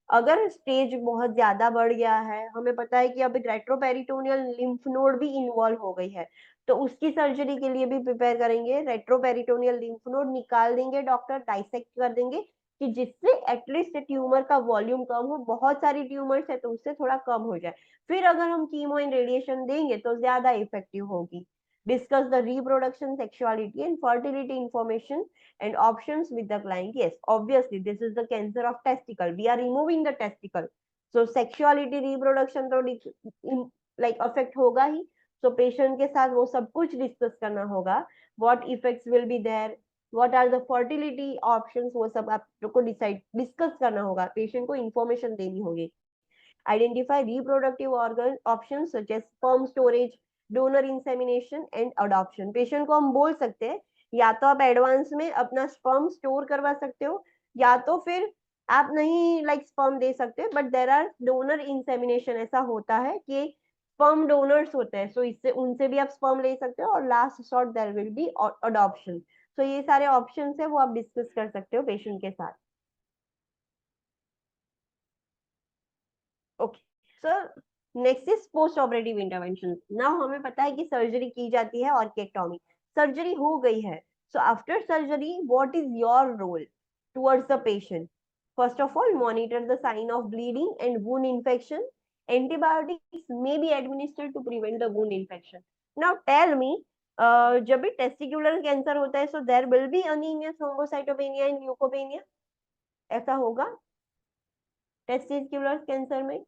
अगर स्टेज बहुत ज्यादा बढ़ गया है, हमें पता है कि अब रेट्रोपेरिटोनियल lymph node भी इन्वॉल्व हो गई है, तो उसकी सर्जरी के लिए भी प्रिपेयर करेंगे। रेट्रोपेरिटोनियल lymph node निकाल देंगे डॉक्टर, डाइसेक्ट कर देंगे, कि जिससे एटलीस्ट ट्यूमर का वॉल्यूम कम हो, बहुत सारी ट्यूमर्स है तो उससे थोड़ा कम हो जाए, फिर अगर हम कीमो एंड रेडिएशन देंगे तो ज्यादा इफेक्टिव होगी। Discuss the reproduction, sexuality and fertility information and options with the client. Yes, obviously this is the cancer of testicle, we are removing the testicle, so sexuality, reproduction तो like affect होगा ही। so patient के साथ वो सब कुछ डिस्कस करना होगा, what effects will be there, what are the fertility options, वो सब आप लोग को डिस्कस करना होगा, पेशेंट को इंफॉर्मेशन देनी होगी। identify reproductive organ options such as sperm storage, donor insemination and adoption। Patient को हम बोल सकते हैं या तो आप एडवांस में अपना स्पर्म स्टोर करवा सकते हो, या तो फिर आप नहीं लाइक स्पर्म दे सकते, but there are donor insemination, ऐसा होता है कि स्पर्म डोनर्स होते हैं, सो इससे उनसे भी आप स्पर्म ले सकते हो, और last short there will be adoption. So ये सारे ऑप्शंस है वो आप डिस्कस कर सकते हो पेशेंट के साथ। Okay sir, next is post operative intervention. Now हमें पता है कि सर्जरी की जाती है ऑर्किएक्टोमी, सर्जरी हो गई है, so after surgery what is your role towards the patient? First of all monitor the sign of bleeding and wound infection, antibiotics may be administered to prevent the wound infection. Now tell me, जब भी टेस्टिकुलर कैंसर होता है, so there will be anaemia, thrombocytopenia and leukopenia, ऐसा होगा टेस्टिकुलर कैंसर में?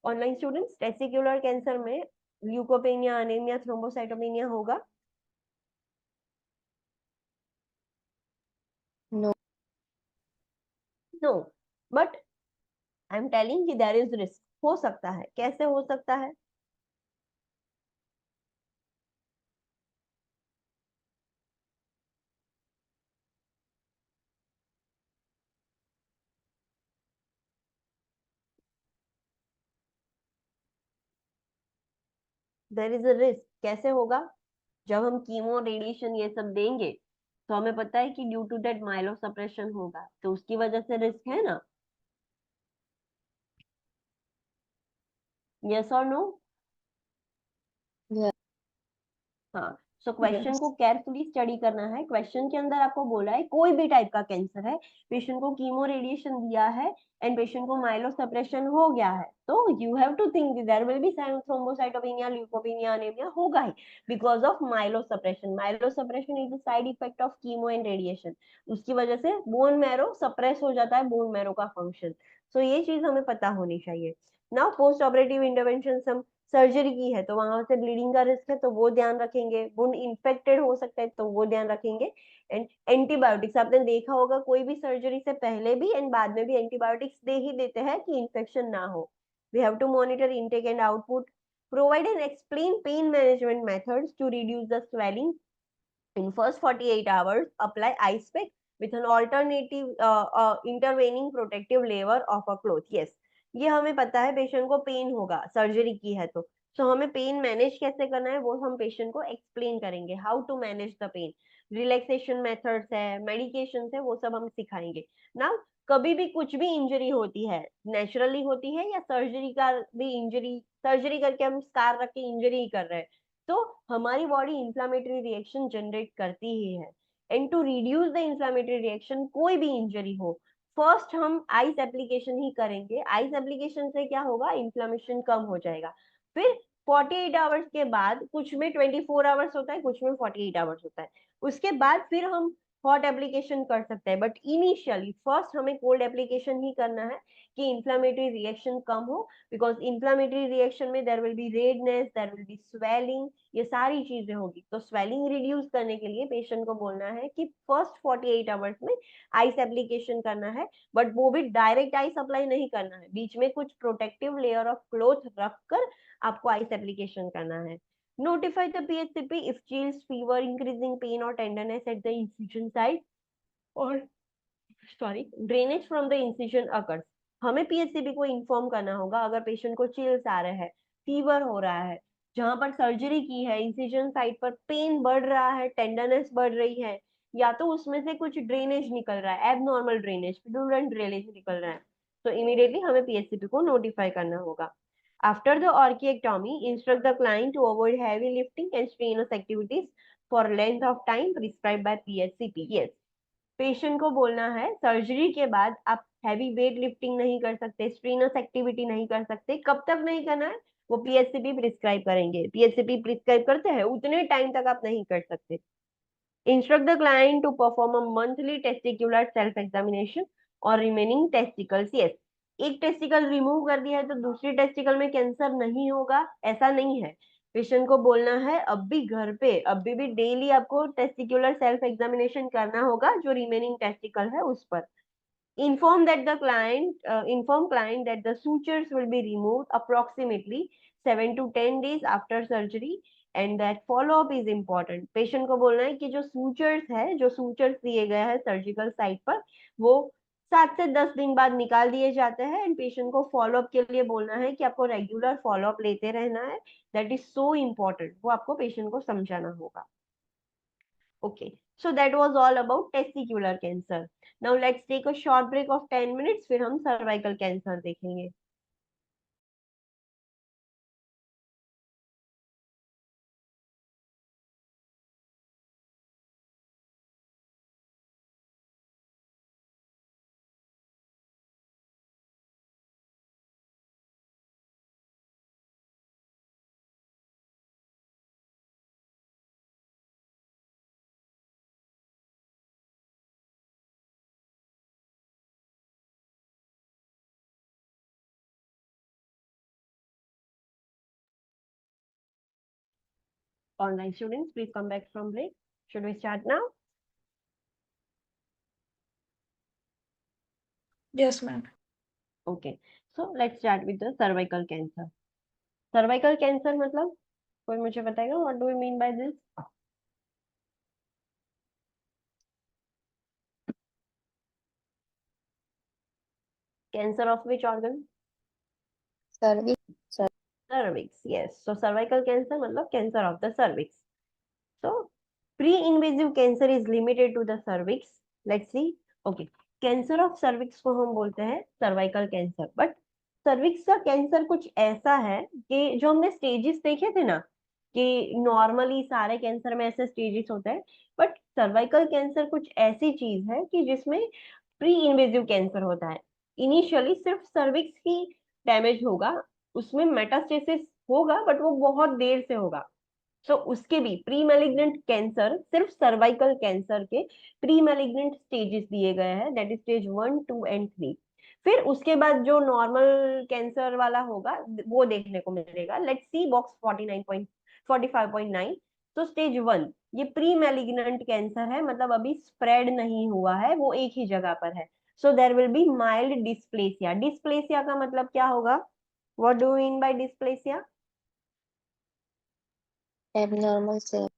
ऑनलाइन स्टूडेंट्स, टेस्टिकुलर कैंसर में ल्यूकोपेनिया, अनीमिया, थ्रोम्बोसाइटोपेनिया होगा? No. No, but I am telling कि देयर इज रिस्क, हो सकता है। कैसे हो सकता है? देयर इज अ रिस्क, कैसे होगा? जब हम कीमो रेडिएशन ये सब देंगे तो हमें पता है कि due to that myelosuppression होगा, तो उसकी वजह से रिस्क है ना? यस और नो? Yeah. हाँ, सो क्वेश्चन को Yes. केयरफुली स्टडी करना है। क्वेश्चन के अंदर आपको बोला है कोई भी टाइप का कैंसर है, पेशेंट को कीमो रेडिएशन दिया है एंड पेशेंट को माइलो सप्रेशन हो गया है, तो you have to think there will be thrombocytopenia, leukopenia, anaemia होगा ही because of myelosuppression. Myelosuppression is the side effect of chemo and radiation. उसकी वजह से बोन मैरो सप्रेस हो जाता है, बोन मैरो का फंक्शन। सो ये चीज हमें पता होनी चाहिए। Now post operative intervention, surgery की है तो वहां से ब्लीडिंग का रिस्क है तो वो ध्यान रखेंगे, वुंड इन्फेक्टेड हो सकता है तो वो ध्यान रखेंगे। एंड एंटीबायोटिक्स आपने देखा होगा कोई भी सर्जरी से पहले भी एंड बाद में भी एंटीबायोटिक्स दे ही देते हैं कि इन्फेक्शन ना हो। We have to monitor intake and output, provide and explain pain management methods to reduce the swelling. In first 48 hours, apply ice pack with an alternative intervening protective layer of a cloth. Yes, ये हमें पता है पेशेंट को पेन होगा सर्जरी की है तो हमें पेन मैनेज कैसे करना है वो हम पेशेंट को एक्सप्लेन करेंगे, how to manage the pain. Relaxation methods है, मेडिकेशन है, वो सब हम सिखाएंगे ना। कभी भी कुछ भी इंजरी होती है, नेचुरली होती है या सर्जरी का भी इंजरी, सर्जरी करके हम स्कार रख के इंजरी ही कर रहे हैं, तो हमारी बॉडी इंफ्लामेटरी रिएक्शन जनरेट करती ही है। And to reduce the inflammatory reaction, कोई भी इंजरी हो, फर्स्ट हम आइस एप्लीकेशन ही करेंगे। आइस एप्लीकेशन से क्या होगा, इंफ्लामेशन कम हो जाएगा। फिर 48 आवर्स के बाद, कुछ में 24 आवर्स होता है, कुछ में 48 आवर्स होता है, उसके बाद फिर हम हॉट एप्लीकेशन कर सकते हैं। बट इनिशियली फर्स्ट हमें कोल्ड एप्लीकेशन ही करना है कि इंफ्लामेटरी रिएक्शन कम हो, बिकॉज इंफ्लामेटरी रिएक्शन में there will be redness, there will be swelling, ये सारी चीजें होगी। तो स्वेलिंग रिड्यूस करने के लिए पेशेंट को बोलना है कि फर्स्ट 48 आवर्स में आइस एप्लीकेशन करना है, बट वो भी डायरेक्ट आइस अप्लाई नहीं करना है, बीच में कुछ प्रोटेक्टिव लेयर ऑफ क्लॉथ रखकर आपको आइस एप्लीकेशन करना है। Notify the PHCP if chills, fever, increasing pain or tenderness at the incision site or drainage from the incision occurs. हमें PHCP को इन्फॉर्म करना होगा अगर पेशेंट को चिल्स आ रहे हैं, फीवर हो रहा है, जहां पर सर्जरी की है इंसिजन साइट पर पेन बढ़ रहा है, टेंडरनेस बढ़ रही है, या तो उसमें से कुछ ड्रेनेज निकल रहा है, एबनॉर्मल ड्रेनेज, पिडुलरेंट ड्रेनेज निकल रहा है, तो इमीडिएटली हमें PHCP को नोटिफाई करना होगा। After the orchiectomy, instruct the client to avoid heavy lifting and strenuous activities for length of time prescribed by PHCP. Yes, patient को बोलना है सर्जरी के बाद आप हैवी वेट लिफ्टिंग नहीं कर सकते, स्ट्रीनस एक्टिविटी नहीं कर सकते। कब तक नहीं करना है, वो PHCP प्रिस्क्राइब करेंगे। PHCP प्रिस्क्राइब करते हैं उतने टाइम तक आप नहीं कर सकते। Instruct the client to perform a monthly testicular self examination और रिमेनिंग टेस्टिकल्स। यस, एक टेस्टिकल रिमूव कर दिया है तो दूसरी टेस्टिकल में कैंसर नहीं होगा, ऐसा नहीं है। पेशेंट को बोलना है अब भी घर पे, अभी भी डेली आपको टेस्टिकुलर सेल्फ एग्जामिनेशन करना होगा जो रिमेनिंग टेस्टिकल है उस पर। Inform client that the sutures will be removed approximately 7 to 10 days after surgery and that follow up is important. Patient को बोलना है कि जो सूचर्स है, जो सूचर्स दिए गए हैं सर्जिकल साइट पर, वो 7 से 10 दिन बाद निकाल दिए जाते हैं। एंड पेशेंट को फॉलो अप के लिए बोलना है कि आपको रेगुलर फॉलो अप लेते रहना है, दैट इज सो इम्पोर्टेंट, वो आपको पेशेंट को समझाना होगा। Okay, so that was all about testicular cancer. Now let's take a short break of 10 minutes, फिर हम cervical cancer देखेंगे। Online students, please come back from break. Should we start now? Yes, ma'am. Okay, so let's start with the cervical cancer. Cervical cancer मतलब कोई मुझे बताएगा what do you mean by this? Cancer of which organ? Cervix. Cervix, yes. So cervical cancer मतलब cancer of the cervix. So, pre-invasive cancer is limited to the cervix. Let's see. Okay, cancer of cervix को हम बोलते हैं सर्वाइकल कैंसर। बट सर्विक्स का कैंसर कुछ ऐसा है कि जो हमने स्टेजेस देखे थे ना, कि नॉर्मली सारे कैंसर में ऐसे स्टेजेस होते हैं, बट सर्वाइकल कैंसर कुछ ऐसी चीज है कि जिसमें प्री इन्वेजिव कैंसर होता है। इनिशियली सिर्फ सर्विक्स ही डैमेज होगा, उसमें मेटास्टेसिस होगा बट वो बहुत देर से होगा। उसके भी प्री मैलिग्नेंट कैंसर, सिर्फ सर्वाइकल कैंसर के प्री मैलिग्नेंट स्टेजेस दिए गए हैं, दैट इज स्टेज 1, 2 एंड 3। फिर उसके बाद जो नॉर्मल कैंसर वाला होगा वो देखने को मिलेगा। Let's see box 45.9। तो स्टेज 1 ये प्री मैलिग्नेंट कैंसर है, मतलब अभी स्प्रेड नहीं हुआ है, वो एक ही जगह पर है। So there will be mild dysplasia. Dysplasia का मतलब क्या होगा? What do you mean by dysplasia? Abnormal cell.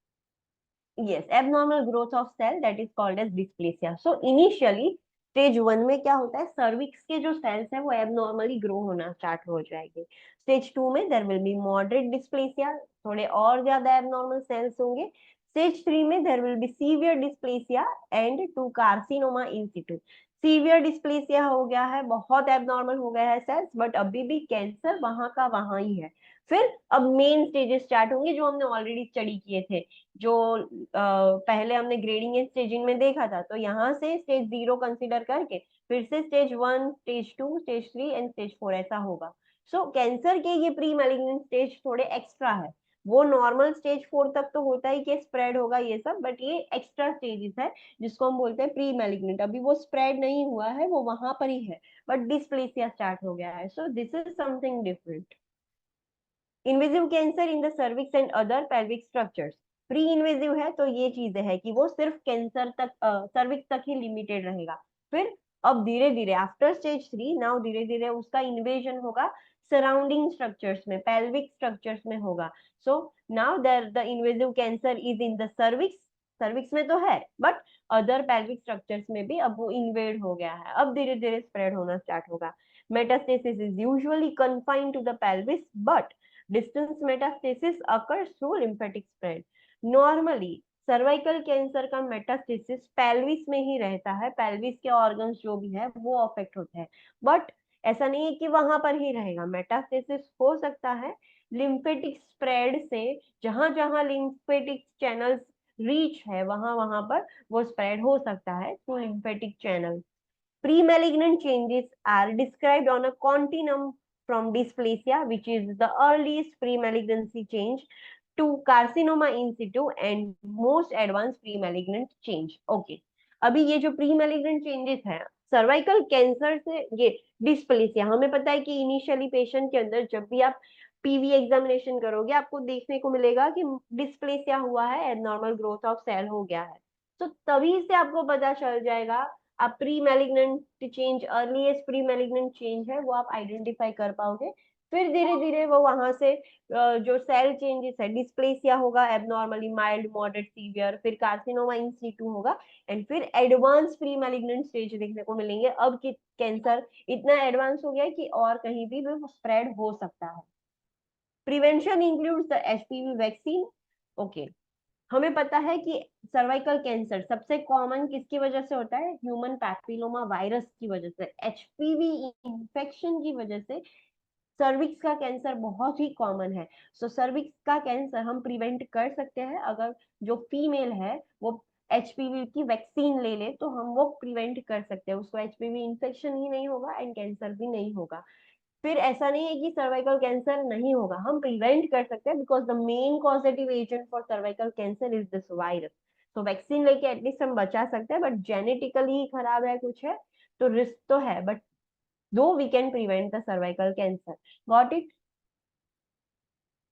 Yes, abnormal growth of cell, that is called as dysplasia. So initially stage 1 में क्या होता है, सर्विक्स के जो सेल्स है वो एबनॉर्मली ग्रो होना स्टार्ट हो जाएंगे। स्टेज 2 में there will be moderate dysplasia, थोड़े और ज्यादा एबनॉर्मल सेल्स होंगे। स्टेज 3 में there will be severe dysplasia and to carcinoma in situ. Severe dysplasia हो गया है, बहुत एबनॉर्मल हो गया है सेल्स, बट अभी भी कैंसर वहां का वहां ही है। फिर अब मेन स्टेजेस स्टार्ट होंगे जो हमने ऑलरेडी स्टडी किए थे, जो पहले हमने ग्रेडिंग एंड स्टेजिंग में देखा था। तो यहाँ से स्टेज 0 कंसीडर करके फिर से stage 1, stage 2, stage 3 and stage 4 ऐसा होगा। कैंसर के ये प्री मैलिग्नेंट स्टेज थोड़े एक्स्ट्रा है। वो नॉर्मल स्टेज 4 तक तो होता ही कि स्प्रेड होगा ये सब, बट ये एक्स्ट्रा स्टेजेस है जिसको हम बोलते हैं प्री मैलिग्नेंट। अभी वो स्प्रेड नहीं हुआ है, वो वहां पर ही है, बट डिस्प्लेसिया स्टार्ट हो गया है। So this is something different. Invasive cancer in the cervix and other pelvic structures. Pre invasive है तो ये चीजें है कि वो सिर्फ कैंसर तक, सर्विक्स तक ही लिमिटेड रहेगा। फिर अब धीरे धीरे आफ्टर स्टेज 3 नाउ धीरे धीरे उसका इन्वेजन होगा सराउंडिंग स्ट्रक्चर्स में, पेल्विक स्ट्रक्चर्स में होगा। So now there the invasive cancer is in the cervix. Cervix में तो है बट अदर पेल्विक स्ट्रक्चर्स में भी अब वो इन्वेड हो गया है, अब धीरे धीरे स्प्रेड होना स्टार्ट होगा। Metastasis is usually confined to the pelvis, but distance metastasis occurs through lymphatic spread. Normally cervical cancer का मेटास्टेसिस पेल्विस में ही रहता है, पेल्विस के ऑर्गन्स जो भी है वो अफेक्ट होते हैं, बट ऐसा नहीं है कि वहां पर ही रहेगा। मेटास्टेसिस हो सकता है लिम्फेटिक स्प्रेड से, जहां जहां लिम्फेटिक चैनल्स रीच है वहां वहां पर वो स्प्रेड हो सकता है through lymphatic channel. Pre-malignant changes are described on a continuum from dysplasia, which is the earliest pre-malignancy change, to carcinoma in situ and most advanced pre-malignant change. Okay. अभी ये जो pre-malignant changes है सर्वाइकल कैंसर से, ये डिस्प्लेसिया, हमें पता है कि इनिशियली पेशेंट के अंदर जब भी आप पीवी एग्जामिनेशन करोगे आपको देखने को मिलेगा कि डिस्प्लेसिया हुआ है, एबनॉर्मल ग्रोथ ऑफ सेल हो गया है। तो तभी से आपको पता चल जाएगा, आप pre malignant change, earliest pre malignant change है वो आप आइडेंटिफाई कर पाओगे। फिर धीरे धीरे वो वहां से जो सेल चेंजेस है, डिस्प्लेसिया होगा एबनॉर्मली माइल्ड, मॉडरेट, सीवियर, फिर कार्सिनोमा इन सीटू होगा एंड फिर एडवांस प्री मैलिग्नेंट स्टेज देखने को मिलेंगे। अब कि कैंसर इतना एडवांस हो गया है कि और कहीं भी स्प्रेड हो सकता है। Prevention includes the HPV vaccine. Okay, हमें पता है कि सर्वाइकल कैंसर सबसे कॉमन किसकी वजह से होता है? ह्यूमन पैपिलोमा वायरस की वजह से, एचपीवी इंफेक्शन की वजह से सर्विक्स का कैंसर बहुत ही कॉमन है। सर्विक्स का कैंसर हम प्रिवेंट कर सकते हैं अगर जो फीमेल है वो एचपीवी की वैक्सीन ले ले, तो हम वो प्रिवेंट कर सकते हैं, उसको एचपीवी इंफेक्शन ही नहीं होगा एंड कैंसर भी नहीं होगा। फिर ऐसा नहीं है कि सर्वाइकल कैंसर नहीं होगा, हम प्रिवेंट कर सकते हैं because the main causative agent for cervical cancer is this virus. तो वैक्सीन लेके एटलीस्ट हम बचा सकते हैं, बट जेनेटिकली ही खराब है कुछ है तो रिस्क तो है, but though we can prevent the cervical cancer. Got it?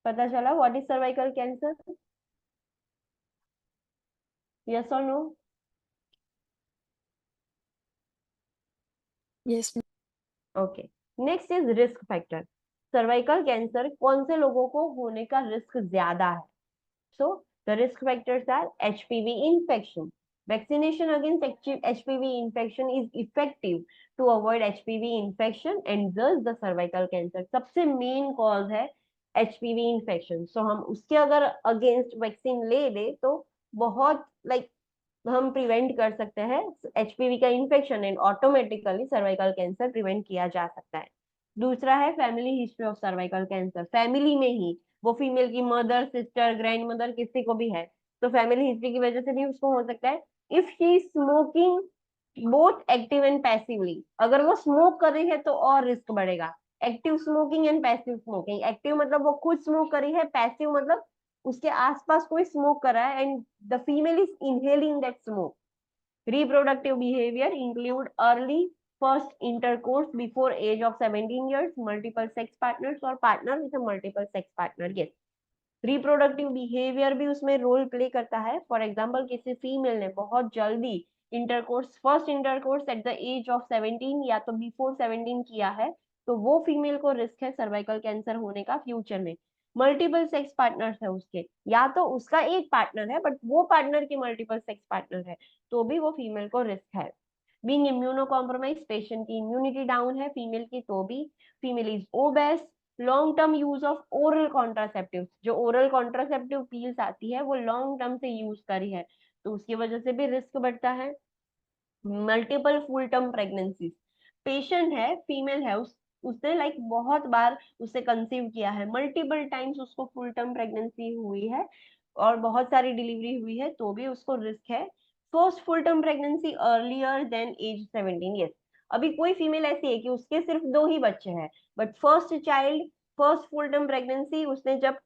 पता चला what is cervical cancer? Yes और no? Yes, ma'am. Okay, next is risk factor. Cervical cancer कौन से लोगों को होने का रिस्क ज्यादा है? So the risk factors are HPV infection. Vaccination against HPV infection is effective to avoid HPV infection and thus the cervical cancer. सबसे मेन कॉज है HPV infection. So हम उसके अगर अगेंस्ट वैक्सीन ले ले तो बहुत हम प्रिवेंट कर सकते हैं HPV का infection and automatically cervical cancer prevent किया जा सकता है। दूसरा है family history of cervical cancer. Family में ही वो फीमेल की मदर, सिस्टर, ग्रैंड मदर किसी को भी है तो फैमिली हिस्ट्री की वजह से भी उसको हो सकता है। If she smoking both active and passively, अगर वो स्मोक कर रही है तो और रिस्क बढ़ेगा। Active smoking and passive smoking, active मतलब वो खुद स्मोक कर रही है, पैसिव मतलब उसके आसपास कोई स्मोक कर रहा है and the female is inhaling that smoke. Reproductive behavior include early first intercourse before age of 17 years, multiple sex partners or partner with a multiple sex partner. Yes, reproductive behaviour भी उसमें रोल प्ले करता है। फॉर एग्जाम्पल किसी फीमेल ने बहुत जल्दी intercourse, first intercourse at the age of 17 या तो बिफोर 17 किया है तो वो फीमेल को रिस्क है सर्वाइकल कैंसर होने का फ्यूचर में। मल्टीपल सेक्स पार्टनर्स है उसके, या तो उसका एक पार्टनर है बट वो पार्टनर की मल्टीपल सेक्स पार्टनर है तो भी वो फीमेल को रिस्क है। बीइंग इम्यूनो कॉम्प्रोमाइज, पेशेंट की इम्यूनिटी डाउन है फीमेल की तो भी। Female is obese. Long term use of oral contraceptive, जो ओरल कॉन्ट्रासेप्टिव पील्स आती है वो लॉन्ग टर्म से यूज करी है तो उसकी वजह से भी रिस्क बढ़ता है। Multiple full term pregnancy, patient है फीमेल है उसने बहुत बार उससे कंसीव किया है, मल्टीपल टाइम्स उसको फुल टर्म प्रेगनेंसी हुई है और बहुत सारी डिलीवरी हुई है तो भी उसको रिस्क है। First full term pregnancy earlier than age 17। Yes, अभी कोई फीमेल ऐसी है कि उसके सिर्फ 2 ही बच्चे हैं but first child, first full term pregnancy उसने जब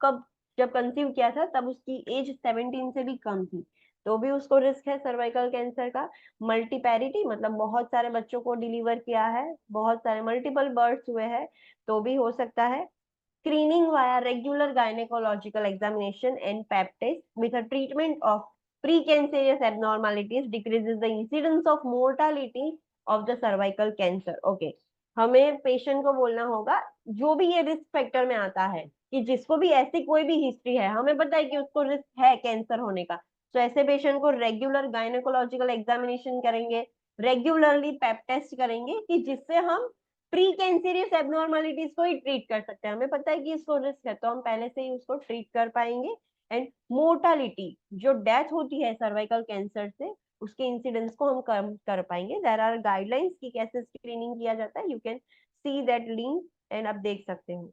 कंसीव किया था तब उसकी एज 17 से भी कम थी तो भी उसको रिस्क है सर्वाइकल कैंसर का। मल्टीपैरिटी मतलब बहुत सारे बच्चों को डिलीवर किया है, बहुत सारे मल्टीपल बर्थ्स हुए हैं तो भी हो सकता है। Screening via regular gynaecological examination and pap test with a treatment of precancerous abnormalities decreases the incidence of mortality of the cervical cancer. Okay, हमें पेशेंट को बोलना होगा जो भी ये रिस्क फैक्टर में आता है कि जिसको भी ऐसी कोई भी हिस्ट्री है, हमें पता है कि उसको रिस्क है कैंसर होने का, तो ऐसे पेशेंट को रेगुलर गायनेकोलॉजिकल एग्जामिनेशन करेंगे, रेगुलरली पैप टेस्ट करेंगे कि जिससे हम प्री कैंसरियस एबनॉर्मलिटीज को ही ट्रीट कर सकते हैं। हमें पता है कि इसको रिस्क है तो हम पहले से ही उसको ट्रीट कर पाएंगे। एंड मोर्टालिटी, जो डेथ होती है सर्वाइकल कैंसर से, उसके इंसिडेंस को हम कम कर पाएंगे। देयर आर गाइडलाइंस कि कैसे स्क्रीनिंग किया जाता है, you can see that link and आप देख सकते हो।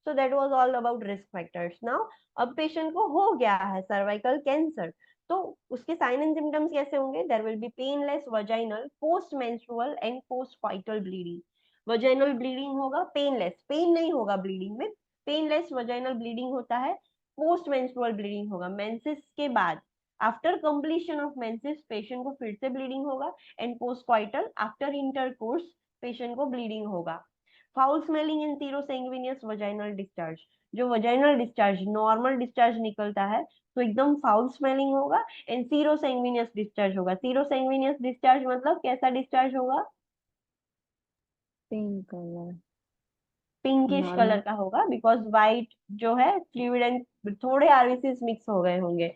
So that was all about risk factors. Now अब पेशेंट को हो गया है सर्वाइकल कैंसर तो उसके साइन एंड सिम्टम्स कैसे होंगे? There will be painless vaginal, post menstrual and post coital bleeding. Vaginal bleeding होगा, पेनलेस, पेन नहीं होगा ब्लीडिंग में, पेनलेस वजाइनल ब्लीडिंग होता है। पोस्ट मेंस्ट्रुअल ब्लीडिंग होगा, मेंसेस के बाद, after completion of menses patient को फिर से ब्लीडिंग होगा। And post coital, after intercourse patient को ब्लीडिंग होगा। Foul smelling in serosanguineous vaginal discharge, जो वजाइनल डिस्चार्ज नॉर्मल डिस्चार्ज निकलता है तो एकदम फाउल स्मेलिंग होगा। एंड सीरोसेंग्विनियस डिस्चार्ज होगा, सीरोसेंग्विनियस डिस्चार्ज मतलब कैसा डिस्चार्ज होगा? Pink colour, pinkish normal. Colour का होगा बिकॉज व्हाइट जो है फ्लूइड एंड थोड़े आरबीसीज मिक्स हो गए होंगे।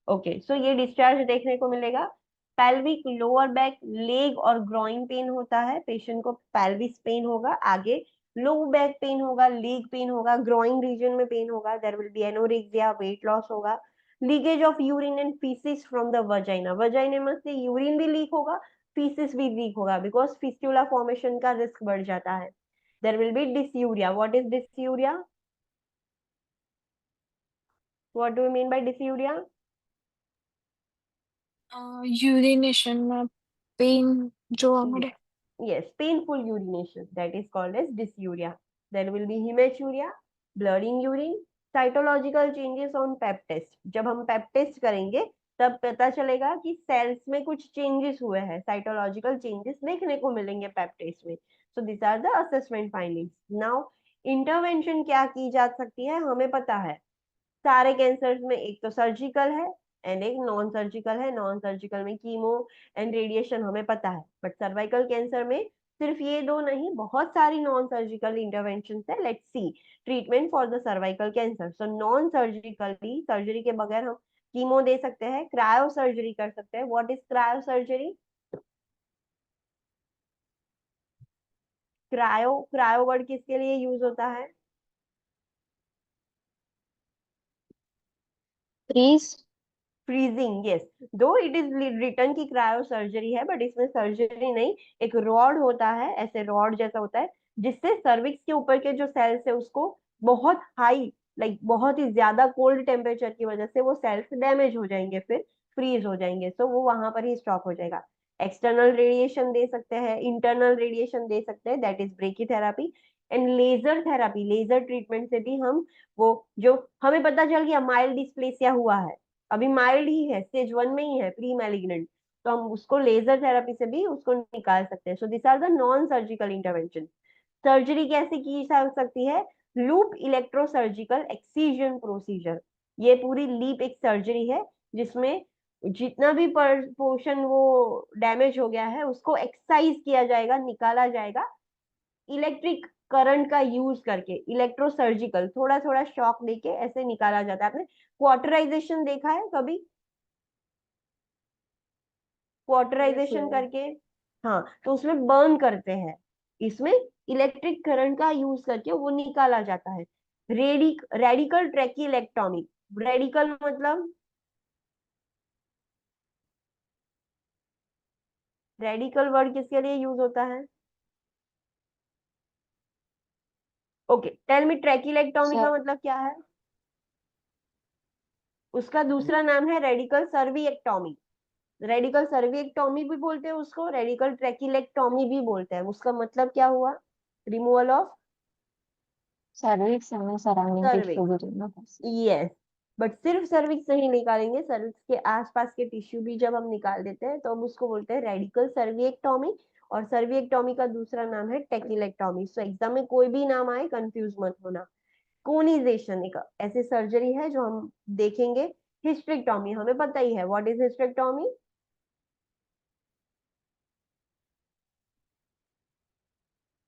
ओके, सो ये डिस्चार्ज देखने को मिलेगा। पेल्विक, लोअर बैक, लेग और ग्रोइन पेन होता है, पेशेंट को पेल्विस पेन होगा, आगे लो बैक पेन होगा, लेग पेन होगा, ग्रोइन रीजन में पेन होगा। There will be anorexia, weight loss होगा। Leakage of urine and faeces from the vagina, vagina में से यूरिन भी लीक होगा, फीसिस भी लीक होगा बिकॉज फिस्टुला फॉर्मेशन का रिस्क बढ़ जाता है। There will be dysuria. What is dysuria? What do you mean by dysuria? Urination में पेन जो हमारे Yes, painful urination. That is called as dysuria. There will be hematuria, blurring urine, cytological changes on pap test. जब हम pap test करेंगे तब पता चलेगा कि सेल्स में कुछ चेंजेस हुए हैं, साइटोलॉजिकल चेंजेस देखने को मिलेंगे पैप टेस्ट में। So this are the assessment findings. Now intervention क्या की जा सकती है, हमें पता है सारे कैंसर में एक तो सर्जिकल है एंड एक नॉन सर्जिकल है। नॉन सर्जिकल में कीमो एंड रेडिएशन हमें पता है, बट सर्वाइकल कैंसर में सिर्फ ये दो नहीं, बहुत सारी नॉन सर्जिकल इंटरवेंशन है। Let's seed treatment for the cervical cancer. So non surgically, surgery के बगैर हम कीमो दे सकते हैं, क्रायो सर्जरी कर सकते हैं। What is cryo surgery? Cryo word किसके लिए यूज होता है? फ्रीज। Freezing, yes. दो इट इज रिटर्न की क्रायो सर्जरी है, बट इसमें सर्जरी नहीं, एक रॉड होता है, ऐसे रॉड जैसा होता है, जिससे सर्विक्स के ऊपर के जो सेल्स है उसको बहुत हाई, लाइक बहुत ही ज्यादा कोल्ड टेम्परेचर की वजह से वो सेल्स डैमेज हो जाएंगे, फिर फ्रीज हो जाएंगे, तो वो वहां पर ही स्टॉप हो जाएगा। एक्सटर्नल रेडिएशन दे सकते हैं, इंटरनल रेडिएशन दे सकते हैं, that is brachytherapy. And laser therapy, laser treatment से भी हम वो, जो हमें पता चल गया माइल्ड डिस्प्लेसिया हुआ है, अभी माइल्ड ही है, स्टेज 1 में ही है, प्री मैलिग्नेंट, तो हम उसको लेजर थेरेपी से भी उसको निकाल सकते हैं। So this are the non surgical intervention. Surgery कैसे की जा सकती है? Loop electrosurgical excision procedure. ये पूरी लीप एक सर्जरी है जिसमें जितना भी पोर्शन वो डैमेज हो गया है उसको एक्सरसाइज किया जाएगा, निकाला जाएगा इलेक्ट्रिक करंट का यूज करके। इलेक्ट्रोसर्जिकल, थोड़ा थोड़ा शॉक देके ऐसे निकाला जाता है। आपने क्वार्टराइजेशन देखा है कभी? क्वार्टराइजेशन करके, हाँ, तो उसमें बर्न करते हैं, इसमें इलेक्ट्रिक करंट का यूज करके वो निकाला जाता है। रेडिकल ट्रैकिलेक्टोमी। रेडिकल मतलब, रेडिकल वर्ड किसके लिए यूज होता है? ओके, टेल मी ट्रैकिलेक्टोमी का सर मतलब क्या है? उसका दूसरा नाम है रेडिकल सर्विएक्टोमी। रेडिकल सर्विएक्टोमी भी बोलते हैं उसको, रेडिकल ट्रैकिलेक्टोमी भी बोलते हैं। उसका मतलब क्या हुआ? Removal of cervix and surrounding tissue cervix, भी रिमूव। यस। बट सिर्फ सर्विक्स नहीं निकालेंगे, सर्विक्स के आसपास के टिश्यू भी जब हम निकाल देते हैं तो हम उसको बोलते हैं रेडिकल सर्विएक्टोमी। और सर्विएक्टोमी का दूसरा नाम है टेकिलेक्टोमी। सो एग्जाम में कोई भी नाम आए कंफ्यूज मत होना। कोनिजेशन एक ऐसी सर्जरी है जो हम देखेंगे। हिस्ट्रेक्टोमी हमें पता ही है, what is hysterectomy?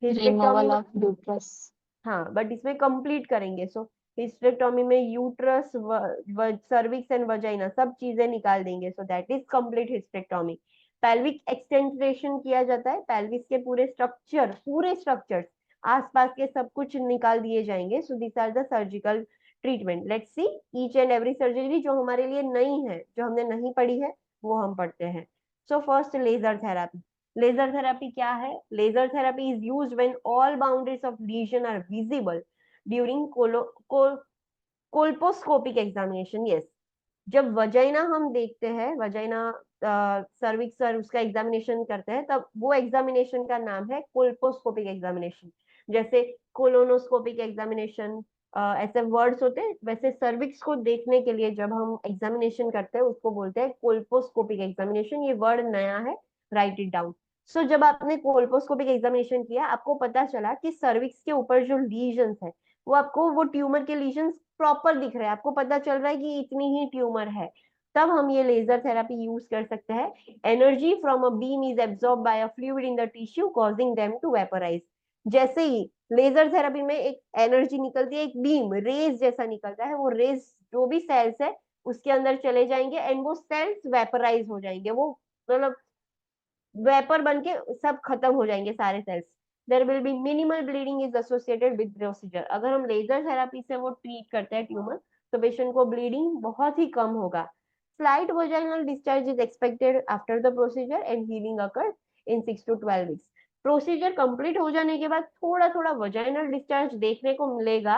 Hysterectomy, removal of uterus. हाँ, बट इसमें कंप्लीट करेंगे। सो हिस्टेक्टोमी में यूट्रस, सर्विक्स एंड वजाइना सब चीजें निकाल देंगे, so that is complete hysterectomy. Pelvic extension किया जाता है, पेल्विस के पूरे स्ट्रक्चर्स आसपास के सब कुछ निकाल दिए जाएंगे। So this are the surgical treatment. Let's see each and every surgery जो हमारे लिए नई है, जो हमने नहीं पढ़ी है, वो हम पढ़ते हैं। So first, laser therapy. Laser therapy क्या है? Laser therapy is used when all boundaries of lesion are visible during colposcopic examination. Yes, जब वजाइना हम देखते हैं, वजाइना सर्विक्स सर उसका एग्जामिनेशन करते हैं, तब वो एग्जामिनेशन का नाम है कोल्पोस्कोपिक एग्जामिनेशन। जैसे कोलोनोस्कोपिक एग्जामिनेशन, ऐसे वर्ड्स होते हैं, वैसे सर्विक्स को देखने के लिए जब हम एग्जामिनेशन करते हैं उसको बोलते हैं कोल्पोस्कोपिक एग्जामिनेशन। ये वर्ड नया है, राइट इट डाउन। सो जब आपने कोल्पोस्कोपिक एग्जामिनेशन किया, आपको पता चला कि सर्विक्स के ऊपर जो लीजन्स है वो आपको, वो ट्यूमर के लीजन्स प्रॉपर दिख रहे हैं, आपको पता चल रहा है कि इतनी ही ट्यूमर है, तब हम ये लेजर थेरापी यूज कर सकते हैं। Energy from a beam is absorb by a fluid in the tissue causing them to vaporise. जैसे ही लेजर थेरापी में एक एनर्जी निकलती है, एक बीम रेज जैसा निकलता है, वो रेज जो भी सेल्स है उसके अंदर चले जाएंगे एंड वो सेल्स वेपोराइज हो जाएंगे, वो मतलब वेपर बन के सब खत्म हो जाएंगे सारे cells. There will be minimal bleeding is associated with procedure. अगर हम लेजर थेरापी से वो ट्रीट करते हैं ट्यूमर, तो पेशेंट को ब्लीडिंग बहुत ही कम होगा। Slight vaginal discharge is expected after the procedure and healing occurs in 6 to 12 weeks। Procedure complete हो जाने के बाद थोड़ा थोड़ा वजाइनल डिस्चार्ज देखने को मिलेगा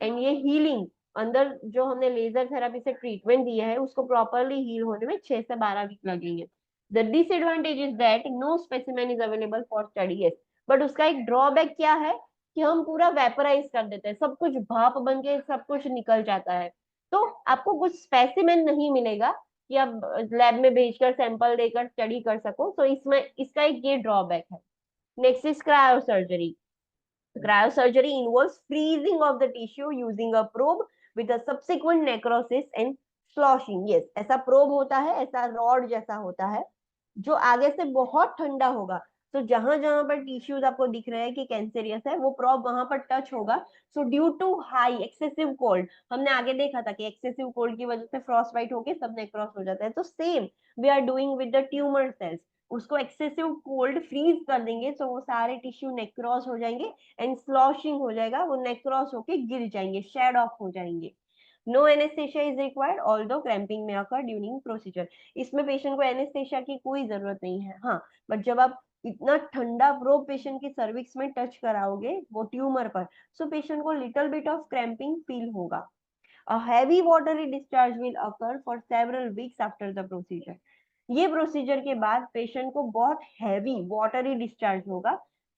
एंड ये हीलिंग, अंदर जो हमने लेजर थेरापी से ट्रीटमेंट दिया है उसको प्रॉपरली हील होने में 6 से 12 वीक लगेंगे। The disadvantage is that no specimen is available for study. Yes, but उसका एक ड्रॉबैक क्या है कि हम पूरा वेपराइज कर देते हैं, सब कुछ भाप बन के सब कुछ निकल जाता है, तो आपको कुछ स्पेसिमेन नहीं मिलेगा कि आप लैब में भेजकर सैंपल देकर स्टडी कर सको। तो इसमें इसका एक ये ड्रॉबैक है। Next is cryosurgery. Cryosurgery involves freezing of the tissue using a probe with a subsequent necrosis and sloshing। Yes, ऐसा probe होता है, ऐसा रॉड जैसा होता है जो आगे से बहुत ठंडा होगा, तो जहां जहां पर टिश्यूज आपको दिख रहे हैं कि कैंसेरियस है, वो प्रॉब वहां पर टच होगा। So due to high excessive cold, हमने आगे देखा था कि एक्सेसिव कोल्ड की वजह से फ्रॉस्ट बाइट होके सब नेक्रोस हो जाता है, तो same we are doing with the tumour cells. उसको एक्सेसिव कोल्ड फ्रीज कर देंगे तो वो सारे टिश्यू नेक्रोस हो जाएंगे एंड स्लॉशिंग हो जाएगा, वो नेक्रोस होके गिर जाएंगे, शेड ऑफ हो जाएंगे। No anaesthesia is required although cramping may occur during procedure. इसमें पेशेंट को एनेस्थेशिया की कोई जरूरत नहीं है। हाँ, बट जब आप इतना ठंडा प्रोब पेशेंट की सर्विक्स में टच कराओगे वो ट्यूमर पर, सो पेशेंट को little bit of cramping feel होगा। A heavy watery discharge will occur for several weeks after the procedure. ये प्रोसीजर के बाद पेशेंट को बहुत हैवी वाटरी डिस्चार्ज होगा,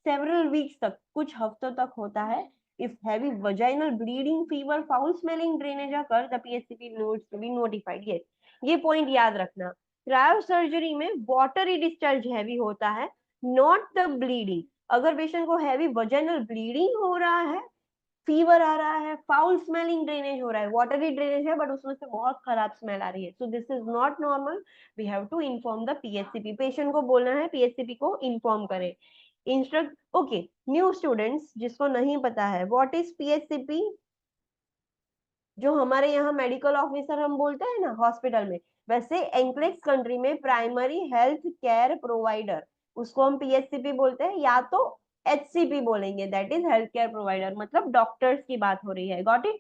सेवरल वीक्स तक, कुछ हफ्तों तक होता है। If heavy vaginal bleeding, fever, foul smelling, drainage occur, the PSCP needs to be notified. Yes, ये पॉइंट याद रखना। क्रायो सर्जरी में वाटरी डिस्चार्ज हैवी होता है, नॉट द ब्लीडिंग। अगर पेशेंट को हैवी वजाइनल ब्लीडिंग हो रहा है, फीवर आ रहा है, फाउल स्मेलिंग ड्रेनेज हो रहा है, वाटरी ड्रेनेज है बट उसमें से बहुत खराब स्मेल आ रही है, so this is not normal, we have to inform the PHCP. Patient को बोलना है पीएचसीपी को इन्फॉर्म करें, इंस्ट्रक्ट। ओके, न्यू स्टूडेंट्स जिसको नहीं पता है व्हाट इज पीएचसीपी, जो हमारे यहाँ मेडिकल ऑफिसर हम बोलते हैं ना हॉस्पिटल में, वैसे एंक्लेक्स कंट्री में प्राइमरी हेल्थ केयर प्रोवाइडर, उसको हम पीएचसीपी बोलते हैं, या तो एचसीपी बोलेंगे, that is health care provider, मतलब डॉक्टर्स की बात हो रही है। Got it?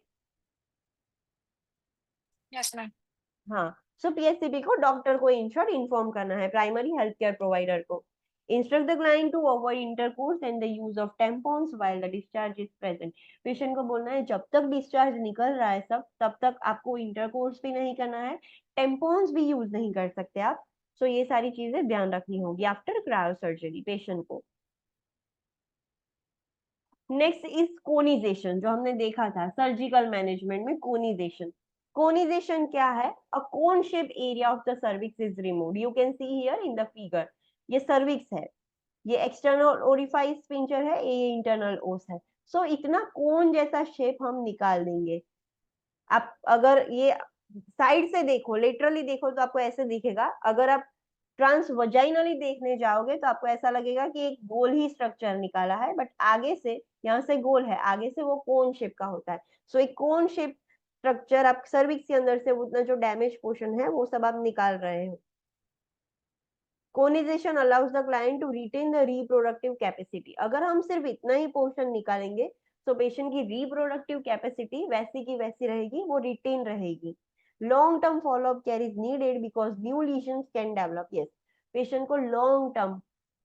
Yes ma'am. हाँ, सो पीएचसीपी को डॉक्टर को इन शॉर्ट इन्फॉर्म करना है, प्राइमरी हेल्थ केयर प्रोवाइडर को। Instruct the client to avoid intercourse and the use of tampons while the discharge is present. Patient को बोलना है जब तक डिस्चार्ज निकल रहा है सब, तब तक आपको इंटरकोर्स भी नहीं करना है, टेम्पॉन्स भी यूज नहीं कर सकते आप। सो ये सारी चीजें ध्यान रखनी होगी आफ्टर क्रायो सर्जरी पेशेंट को। नेक्स्ट इज कोनिजेशन, जो हमने देखा था सर्जिकल मैनेजमेंट में। कोनिजेशन, कोनिजेशन क्या है? A cone shape area of the cervix is removed, you can see here in the figure. ये सर्विक्स है, ये एक्सटर्नल ओरिफाइस पिंचर है, ये इंटरनल ओस है। सो इतना कोन जैसा शेप हम निकाल देंगे। आप अगर ये साइड से देखो, लेटरली देखो तो आपको ऐसे दिखेगा, अगर आप ट्रांसवजाइनली देखने जाओगे तो आपको ऐसा लगेगा कि एक गोल ही स्ट्रक्चर निकाला है, बट आगे से, यहाँ से गोल है, आगे से वो कोन शेप का होता है। सो एक कोन शेप स्ट्रक्चर आप सर्विक्स के अंदर से उतना जो डैमेज पोर्शन है वो सब आप निकाल रहे हो। Conization allows the client to retain the reproductive capacity. अगर हम सिर्फ इतना ही पोर्शन निकालेंगे तो पेशेंट की रिप्रोडक्टिव कैपेसिटी वैसी की वैसी रहेगी, वो रिटेन रहेगी। Long term follow up care is needed because new lesions can develop. Yes, patient को लॉन्ग टर्म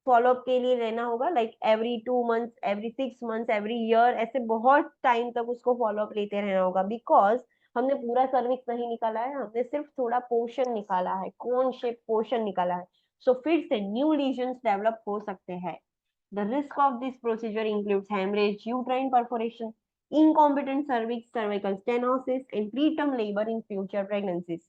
फॉलोअप के लिए रहना होगा, like every 2 months, every 6 months, every year, ऐसे बहुत टाइम तक उसको फॉलोअप लेते रहना होगा। बिकॉज हमने पूरा सर्विक्स नहीं निकाला है, हमने सिर्फ थोड़ा पोर्शन निकाला है, कोन शेप पोर्शन निकाला है। सो फिर से न्यू लीजन्स डेवलप हो सकते हैं। The risk of this procedure includes hemorrhage, uterine perforation, incompetent cervix, cervical stenosis, and preterm labor in future pregnancies.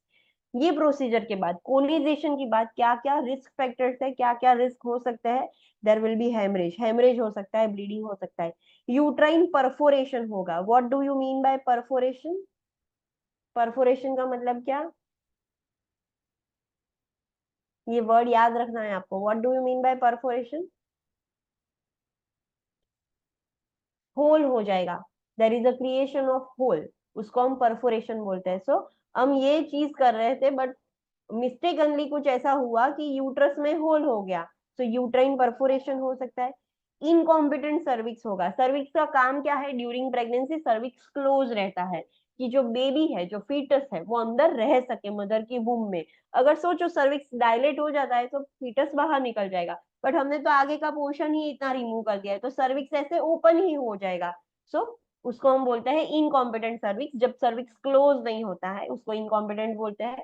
ये प्रोसीजर के बाद, कोनिजेशन के बाद क्या क्या रिस्क फैक्टर्स है, क्या क्या रिस्क हो सकता है? There will be haemorrhage, haemorrhage हो सकता है, ब्लीडिंग हो सकता है, यूट्राइन परफोरेशन होगा। What do you mean by perforation? Perforation का मतलब क्या? ये वर्ड याद रखना है आपको। What do you mean by perforation? Hole हो जाएगा, there is a creation of hole, उसको हम परफोरेशन बोलते हैं। सो हम ये चीज कर रहे थे बट मिस्टेकनली कुछ ऐसा हुआ कि यूट्रस में होल हो गया, तो यूट्राइन परफोरेशन हो सकता है। इनकॉम्पिटेंट सर्विक्स होगा, सर्विक्स का काम क्या है? ड्यूरिंग प्रेगनेंसी सर्विक्स क्लोज रहता है कि जो बेबी है, जो फीटस है, वो अंदर रह सके मदर की वूम में। अगर सोचो सर्विक्स डायलेट हो जाता है तो फीटस बाहर निकल जाएगा, बट हमने तो आगे का पोर्शन ही इतना रिमूव कर दिया है, तो सर्विक्स ऐसे ओपन ही हो जाएगा। सो उसको हम बोलते हैं इनकॉम्पिटेंट सर्विक्स। जब सर्विक्स क्लोज नहीं होता है उसको इनकॉम्पिटेंट बोलते हैं।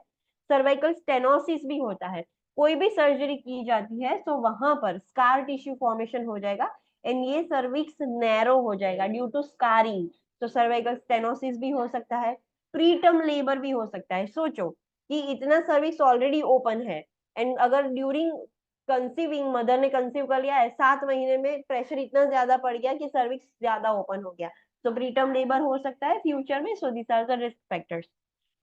सर्वाइकल स्टेनोसिस भी होता है, कोई भी सर्जरी की जाती है तो वहां पर स्कार टिश्यू फॉर्मेशन हो जाएगा एंड ये सर्विक्स नैरो हो जाएगा ड्यू टू स्कारिंग, तो सर्वाइकल स्टेनोसिस भी हो सकता है। प्रीटर्म लेबर भी हो सकता है। सोचो कि इतना सर्विक्स ऑलरेडी ओपन है एंड अगर ड्यूरिंग कंसीविंग मदर ने कंसीव कर लिया है, 7 महीने में प्रेशर इतना ज्यादा पड़ गया कि सर्विक्स ज्यादा ओपन हो गया, तो प्रीटर्म लेबर हो सकता है फ्यूचर में। So this are the risk factors.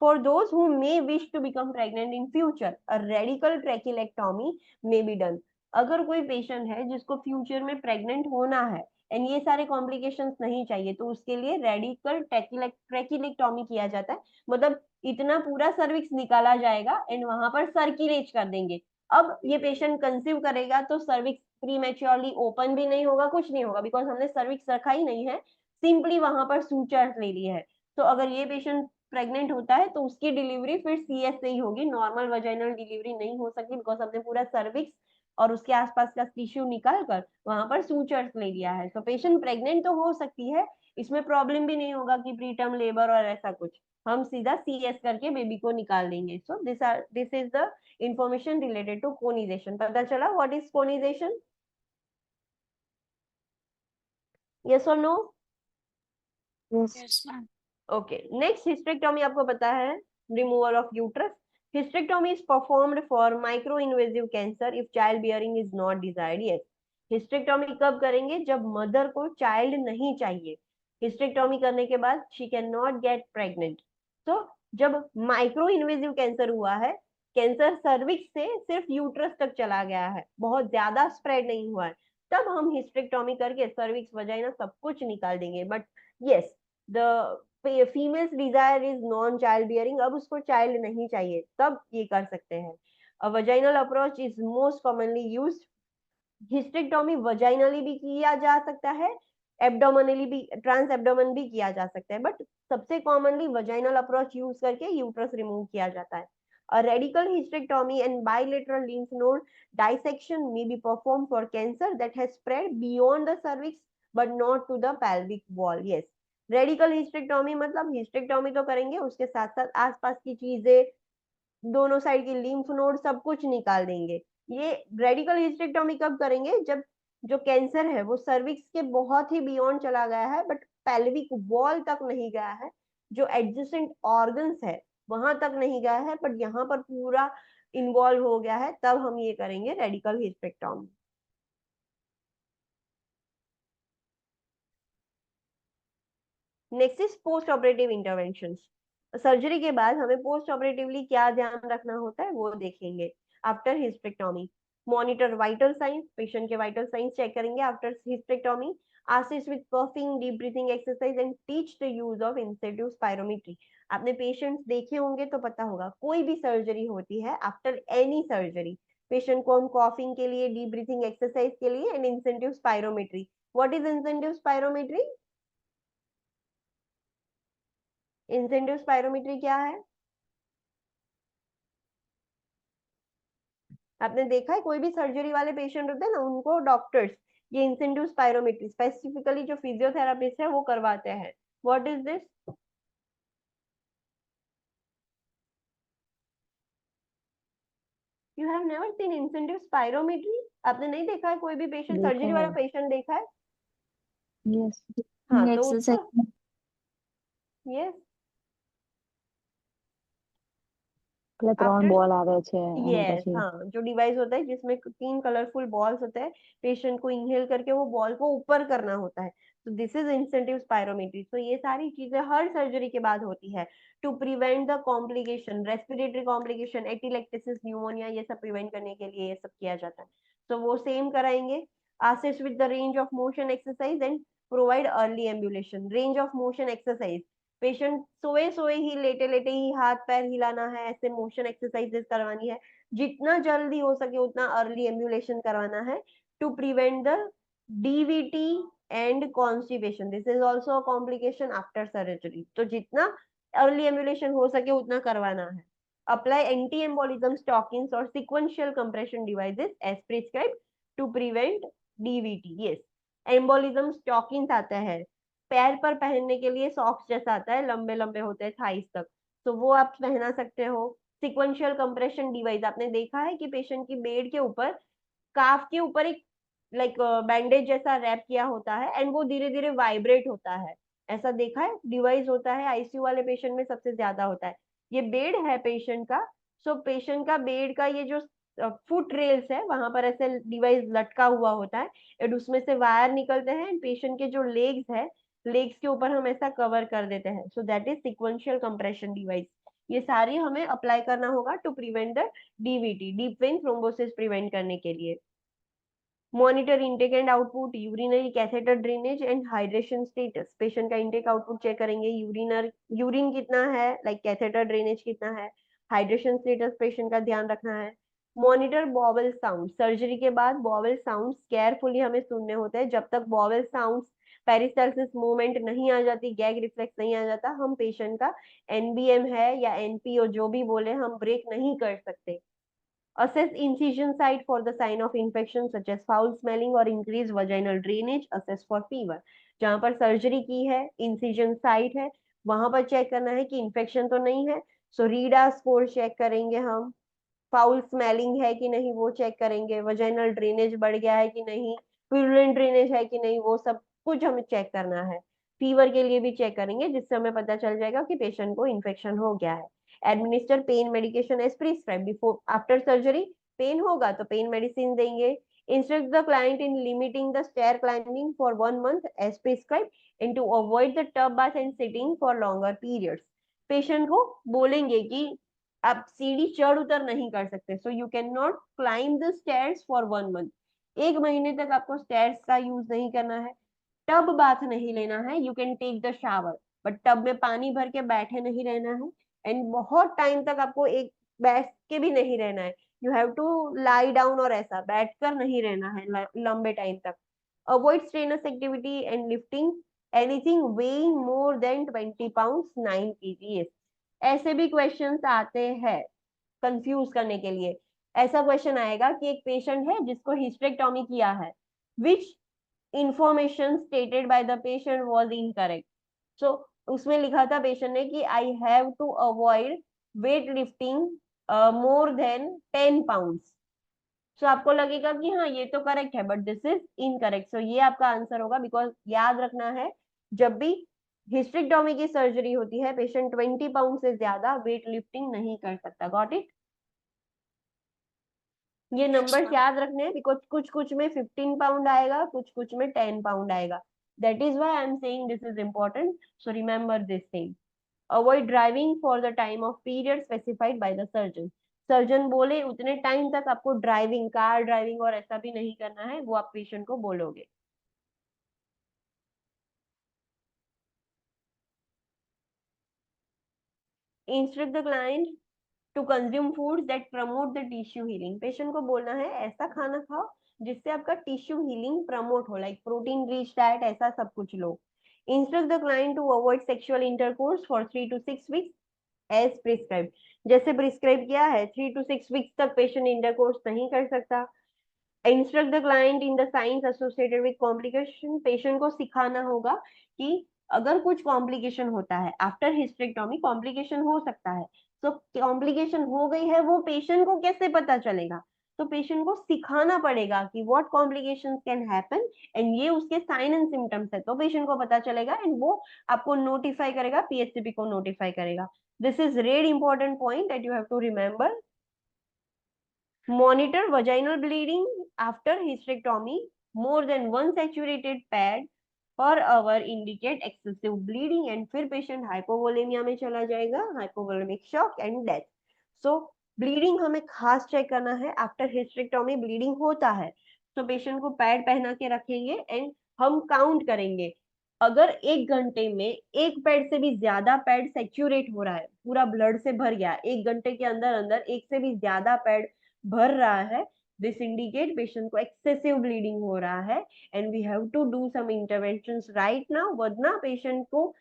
For those who may wish to become pregnant in future, a radical trachelectomy may be done. अगर कोई पेशेंट है जिसको फ्यूचर में प्रेग्नेंट होना है एंड ये सारे कॉम्प्लिकेशंस नहीं चाहिए, तो उसके लिए रेडिकल ट्रैकिलेक्टॉमी किया जाता है। मतलब इतना पूरा सर्विक्स निकाला जाएगा एंड वहां पर सर्किलेज कर देंगे। अब ये पेशेंट कंसीव करेगा तो सर्विक्स प्रीमेच्योरली ओपन भी नहीं होगा, कुछ नहीं होगा, बिकॉज हमने सर्विक्स रखा ही नहीं है, सिंपली वहां पर सूचर्स ले लिए है। तो अगर ये पेशेंट प्रेग्नेंट होता है तो उसकी डिलीवरी फिर सीएस से ही होगी, नॉर्मल वजाइनल डिलीवरी नहीं हो सकती, बिकॉज हमने पूरा सर्विक्स और उसके आसपास का टिश्यू निकाल कर वहां पर सूचर्स ले लिया है। तो पेशेंट प्रेग्नेंट तो हो सकती है, इसमें प्रॉब्लम भी नहीं होगा कि प्रीटर्म लेबर और ऐसा कुछ, हम सीधा सीएस करके बेबी को निकाल देंगे। So this is the information related to conization. पता चला व्हाट इज कोनिजेशन? यस और no? Yes. Yes, ma'am. Okay, next hysterectomy आपको पता है, removal of uterus. Hysterectomy is performed for micro invasive cancer if child bearing is not desired. Yes, hysterectomy कब करेंगे? जब मदर को चाइल्ड नहीं चाहिए। हिस्टेक्टोमी करने के बाद she can not get pregnant. तो जब माइक्रो इन्वेजिव कैंसर हुआ है, कैंसर सर्विक्स से सिर्फ यूट्रस तक चला गया है, बहुत ज्यादा स्प्रेड नहीं हुआ है, तब हम हिस्टेक्टोमी करके सर्विक्स वजाइना सब कुछ निकाल देंगे। But yes, the females desire is non child bearing, अब उसको चाइल्ड नहीं चाहिए, तब ये कर सकते हैं। A vaginal approach is most commonly used. Hysterectomy vaginally भी किया जा सकता है, एब्डोमिनली भी, ट्रांस एब्डोमेन भी किया जा सकता है, बट सबसे कॉमनली वजाइनल अप्रोच यूज करके यूट्रस रिमूव किया जाता है। A radical hysterectomy and bilateral lymph node dissection may be performed for cancer that has spread beyond the cervix but not to the pelvic wall. Yes, radical hysterectomy मतलब हिस्टेक्टोमी तो करेंगे, उसके साथ साथ आसपास की चीजें, दोनों साइड की लिम्फ नोड सब कुछ निकाल देंगे। ये रेडिकल हिस्टेक्टोमी कब करेंगे? जब जो कैंसर है वो सर्विक्स के बहुत ही बियॉन्ड चला गया है बट पेल्विक वॉल तक नहीं गया है, जो एडजेसेंट ऑर्गन्स है वहां तक नहीं गया है, बट यहाँ पर पूरा इन्वॉल्व हो गया है, तब हम ये करेंगे radical hysterectomy. Next is post operative intervention. Surgery के बाद हमें पोस्ट ऑपरेटिवली क्या ध्यान रखना होता है वो देखेंगे। After hysterectomy, monitor vital science, patient के वाइटल साइंस चेक करेंगे after hysterectomy. Assist with puffing, deep breathing exercise and teach the use of incentive spirometry. आपने पेशेंट्स देखे होंगे तो पता होगा, कोई भी सर्जरी होती है, आफ्टर एनी सर्जरी पेशेंट को हम कॉफिंग के लिए, डीप ब्रीथिंग एक्सरसाइज के लिए and incentive spirometry. What is incentive spirometry? Incentive spirometry क्या है? आपने देखा है कोई भी सर्जरी वाले पेशेंट होते हैं ना, उनको डॉक्टर्स ये इंसेंटिव स्पायरोमेट्री स्पेसिफिकली जो फिजियोथेरापिस्ट है वो करवाते हैं। What is this? You have never seen incentive spirometry? आपने नहीं देखा है कोई भी पेशेंट, देखा सर्जरी वाला है। पेशेंट देखा है? Yes. हाँ, तो उसको एक्सरसाइज यस, એટલે ત્રણ आफ्टर બોલ આવે છે અને यस, પછી हाँ, जो डिवाइस होता है जिसमें 3 कलरफुल बॉल्स होते हैं, पेशेंट को इनहेल करके वो बॉल को ऊपर करना होता है, तो दिस इज इंसेंटिव स्पायरोमेट्री। तो ये सारी चीजें हर सर्जरी के बाद होती है to prevent the complication, respiratory complication, atelectasis, pneumonia, ये सब प्रिवेंट करने के लिए ये सब किया जाता है। तो वो सेम कराएंगे। Assist with the range of motion exercise and provide early ambulation. Range of motion exercise, patient सोए सोए ही, लेटे लेटे ही हाथ पैर हिलाना है, ऐसे मोशन एक्सरसाइजेस करवानी है, जितना जल्दी हो सके उतना अर्ली एम्बुलेशन करवाना है to prevent the DVT and constipation. This is also a complication after surgery, तो जितना अर्ली एम्बुलेशन हो सके उतना करवाना है। अप्लाई एंटी एम्बोलिज्म स्टॉकिंग्स और sequential compression devices as prescribed to prevent DVT. Yes, embolism stockings आता है, पैर पर पहनने के लिए सॉक्स जैसा आता है, लंबे लंबे होते हैं थाइस तक, तो वो आप पहना सकते हो। सिक्वेंशियल कंप्रेशन डिवाइस, आपने देखा है कि पेशेंट की बेड के ऊपर, काफ के ऊपर एक लाइक बैंडेज जैसा रैप किया होता है एंड वो धीरे धीरे वाइब्रेट होता है, ऐसा देखा है डिवाइस होता है, आईसीयू वाले पेशेंट में सबसे ज्यादा होता है। ये बेड है पेशेंट का, सो पेशेंट का बेड का ये जो फुट रेल्स है वहां पर ऐसे डिवाइस लटका हुआ होता है एंड उसमें से वायर निकलते हैं एंड पेशेंट के जो लेग्स है, लेग्स के ऊपर हम ऐसा कवर कर देते हैं, so that is sequential compression device. ये सारी हमें अप्लाई करना होगा to prevent the DVT, deep vein thrombosis prevent करने के लिए। Monitor intake and output, urinary catheter drainage and hydration status. Patient का इनटेक आउटपुट चेक करेंगे, यूरिन कितना है, लाइक कैथेटर ड्रेनेज कितना है, हाइड्रेशन स्टेटस पेशेंट का ध्यान रखना है। मॉनिटर बॉवल साउंड, सर्जरी के बाद बॉवल साउंड्स केयरफुली हमें सुनने होते हैं। जब तक बॉवल साउंड्स पेरिस्टालसिस मूवमेंट नहीं आ जाती, गैग रिफ्लेक्स नहीं आ जाता, हम पेशेंट का एनबीएम है या एनपीओ जो भी बोले, हम ब्रेक नहीं कर सकते। Assess incision site for the sign of infection such as foul smelling or increased vaginal drainage. Assess for fever. जहां पर सर्जरी की है, इंसिजन साइट है, वहां पर चेक करना है कि इंफेक्शन तो नहीं है। सो रीडा स्कोर चेक करेंगे हम, फाउल स्मेलिंग है कि नहीं वो चेक करेंगे, वजाइनल ड्रेनेज बढ़ गया है कि नहीं, प्यूरिन ड्रेनेज है कि नहीं, वो सब कुछ हमें चेक करना है। फीवर के लिए भी चेक करेंगे, जिससे हमें पता चल जाएगा कि पेशेंट को इन्फेक्शन हो गया है। Administer pain medication as prescribe before after surgery. Pain होगा तो पेन मेडिसिन देंगे। Instruct the client in limiting the stair climbing for 1 month as prescribe and to avoid the tub bath and sitting for longer periods. Patient को बोलेंगे कि आप सीढ़ी चढ़ उतर नहीं कर सकते, so you can not climb the stairs for 1 month। 1 महीने तक आपको स्टेयर्स का यूज नहीं करना है। टब बाथ नहीं लेना है, you can take the shower, but tub में पानी भर के बैठे नहीं रहना है। एंड बहुत टाइम तक आपको एक बैठ के भी नहीं रहना है, you have to lie down, और ऐसा बैठकर नहीं रहना है लंबे टाइम तक। Avoid strenuous activity and lifting anything weighing more than 20 pounds 9 kgs। ऐसे भी क्वेश्चंस आते हैं कंफ्यूज करने के लिए। ऐसा क्वेश्चन आएगा कि एक पेशेंट है जिसको हिस्टेरेक्टोमी किया है, which information stated by the patient was incorrect. So उसमें लिखा था पेशेंट ने कि I have to avoid weight lifting more than 10 pounds। So आपको लगेगा कि हाँ ये तो करेक्ट है, but this is incorrect. So ये आपका आंसर होगा, बिकॉज याद रखना है जब भी हिस्टेरेक्टोमी की सर्जरी होती है, पेशेंट 20 पाउंड से ज्यादा वेट लिफ्टिंग नहीं कर सकता। Got it? ये नंबर याद रखने हैं, बिकॉज कुछ कुछ में 15 पाउंड आएगा, कुछ कुछ में 10 पाउंड आएगा। That is why I am saying this is important, so remember this thing. Avoid driving for the time of period specified by the surgeon. Surgeon बोले उतने टाइम तक आपको ड्राइविंग, कार ड्राइविंग और ऐसा भी नहीं करना है, वो आप पेशेंट को बोलोगे। Instruct the client to consume foods that promote the tissue healing. Patient को बोलना है ऐसा खाना खाओ जिससे आपका टिश्यू हीलिंग प्रमोट हो, लाइक प्रोटीन रिच डाइट, ऐसा सब कुछ लो। Instruct the client to avoid sexual intercourse for 3 to 6 weeks as prescribe. जैसे प्रिस्क्राइब किया है, 3 to 6 weeks तक पेशेंट इंटरकोर्स नहीं कर सकता। Instruct the client in the science associated with complication. Patient को सिखाना होगा कि अगर कुछ कॉम्प्लिकेशन होता है आफ्टर हिस्टेरेक्टोमी, कॉम्प्लिकेशन हो सकता है, तो कॉम्प्लिकेशन हो गई है वो पेशेंट को कैसे पता चलेगा, तो पेशेंट को सिखाना पड़ेगा कि what complications can happen, and ये उसके साइन एंड सिम्टम्स है, तो पेशेंट को पता चलेगा एंड वो आपको नोटिफाई करेगा, पीएचसीपी को नोटिफाई करेगा। This is really important point that you have to remember. Monitor vaginal bleeding after hysterectomy. More than one saturated pad per hour indicate excessive bleeding, and फिर patient hypovolemia में चला जाएगा, hypovolemic shock and death. So bleeding हमें खास चेक करना है। आफ्टर hysterectomy bleeding होता है तो पेशेंट को पैड पहना के रखेंगे एंड हम काउंट करेंगे। अगर 1 घंटे में एक पैड से भी ज्यादा पैड सेचुरेट हो रहा है, पूरा ब्लड से भर गया, 1 घंटे के अंदर अंदर एक से भी ज्यादा पैड भर रहा है, दिस इंडिकेट पेशेंट को एक्सेसिव ब्लीडिंग हो रहा है and we have to do some interventions right now, वरना पेशेंट को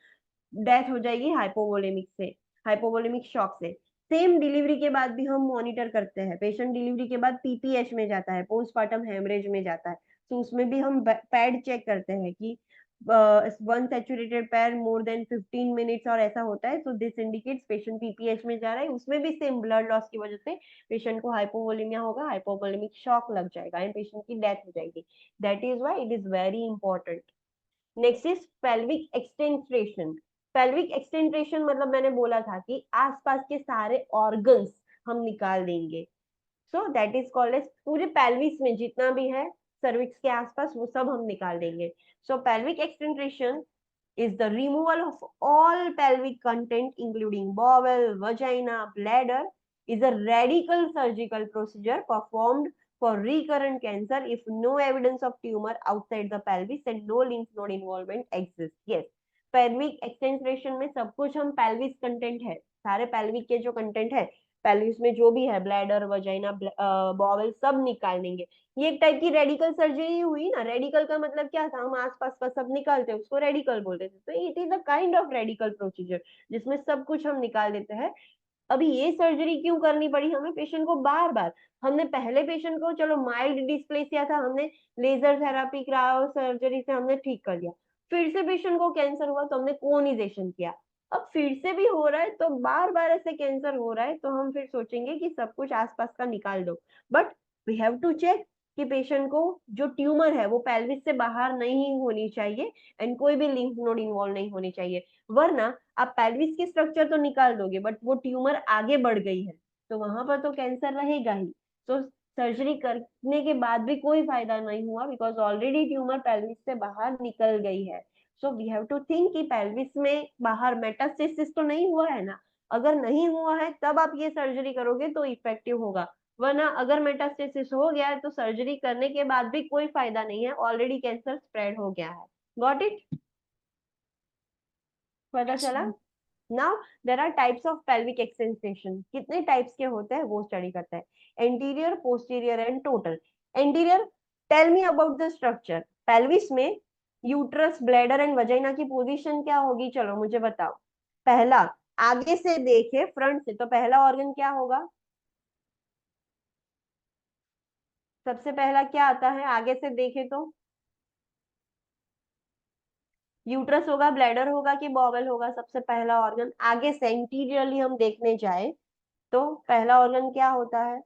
डेथ हो जाएगी हाइपोवोलेमिक से, हाइपोवोलेमिक शॉक से। सेम डिलीवरी के बाद भी हम मॉनिटर करते हैं। पेशेंट डिलीवरी के बाद पीपीएच में जाता है, पोस्टमार्टम हेमरेज में जाता है, तो उसमें भी हम पैड चेक करते हैं कि one saturated pad more than 15 minutes और ऐसा होता है, so this indicates patient PPH में जा रहा है। उसमें भी सेम ब्लड लॉस की वजह से पेशेंट को हाइपोवोलेमिया होगा, हाइपोवोलेमिक शॉक लग जाएगा एंड पेशेंट की डेथ हो जाएगी। That is why it is very important. Next is pelvic exenteration. Pelvic exenteration मतलब मैंने बोला था कि आसपास के सारे ऑर्गन्स हम निकाल देंगे, so that is called as, पूरे पेल्विस में जितना भी है सर्विक्स के आसपास वो सब हम निकाल देंगे। सो pelvic एक्सटेंट्रेशन is the removal of all pelvic content including bowel, vagina, bladder, is a radical surgical procedure performed for recurrent cancer if no evidence of tumor outside the pelvis and no lymph node involvement exists. Yes, pelvic extension में सब कुछ हम pelvis कंटेंट है, सारे pelvic के जो कंटेंट है pelvis में जो भी है ब्लैडर वजाइना बॉवल सब निकाल देंगे। ये एक टाइप की रेडिकल सर्जरी हुई ना। रेडिकल का मतलब क्या था, हम आसपास का सब निकालते हैं, उसको रेडिकल बोलते थे। तो it is a kind of radical procedure जिसमें सब कुछ हम निकाल देते हैं। अभी ये सर्जरी क्यों करनी पड़ी हमें पेशेंट को बार बार? हमने पहले पेशेंट को चलो माइल्ड डिस्प्लेसिया था, हमने लेजर थेरापी क्रायो सर्जरी से हमने ठीक कर दिया। फिर से पेशेंट को कैंसर हुआ तो हमने कोनिजेशन किया। अब फिर से भी हो रहा है तो बार बार ऐसे कैंसर हो रहा है तो हम फिर सोचेंगे कि सब कुछ आसपास का निकाल दो। But we have to check कि पेशेंट को जो ट्यूमर है वो पेल्विस से बाहर नहीं होनी चाहिए एंड कोई भी लिम्फ नोड इन्वॉल्व नहीं होनी चाहिए। वरना आप पेल्विस की स्ट्रक्चर तो निकाल दोगे बट वो ट्यूमर आगे बढ़ गई है तो वहां पर तो कैंसर रहेगा ही। तो सर्जरी करने के बाद भी कोई फायदा नहीं हुआ बिकॉज ऑलरेडी ट्यूमर पेल्विस से बाहर निकल गई है। So we have to think कि पेल्विस में बाहर मेटास्टेसिस तो नहीं हुआ है ना। अगर नहीं हुआ है तब आप ये सर्जरी करोगे तो इफेक्टिव होगा। वरना अगर मेटास्टेसिस हो गया है तो सर्जरी करने के बाद भी कोई फायदा नहीं है, ऑलरेडी कैंसर स्प्रेड हो गया है। Got it? पता चला? Now there are types of pelvic extension. कितने टाइप्स के होते हैं वो स्टडी करता है। Anterior, posterior and total. Anterior, tell me about the structure. Pelvis में यूट्रस, ब्लैडर एंड वजाइना की पोजीशन क्या होगी? चलो मुझे बताओ। पहला, आगे से देखे फ्रंट से तो पहला ऑर्गन क्या होगा? सबसे पहला क्या आता है आगे से देखे तो? यूट्रस होगा, ब्लैडर होगा कि बॉवल होगा? सबसे पहला ऑर्गन आगे से इंटीरियरली हम देखने जाए तो पहला ऑर्गन क्या होता है?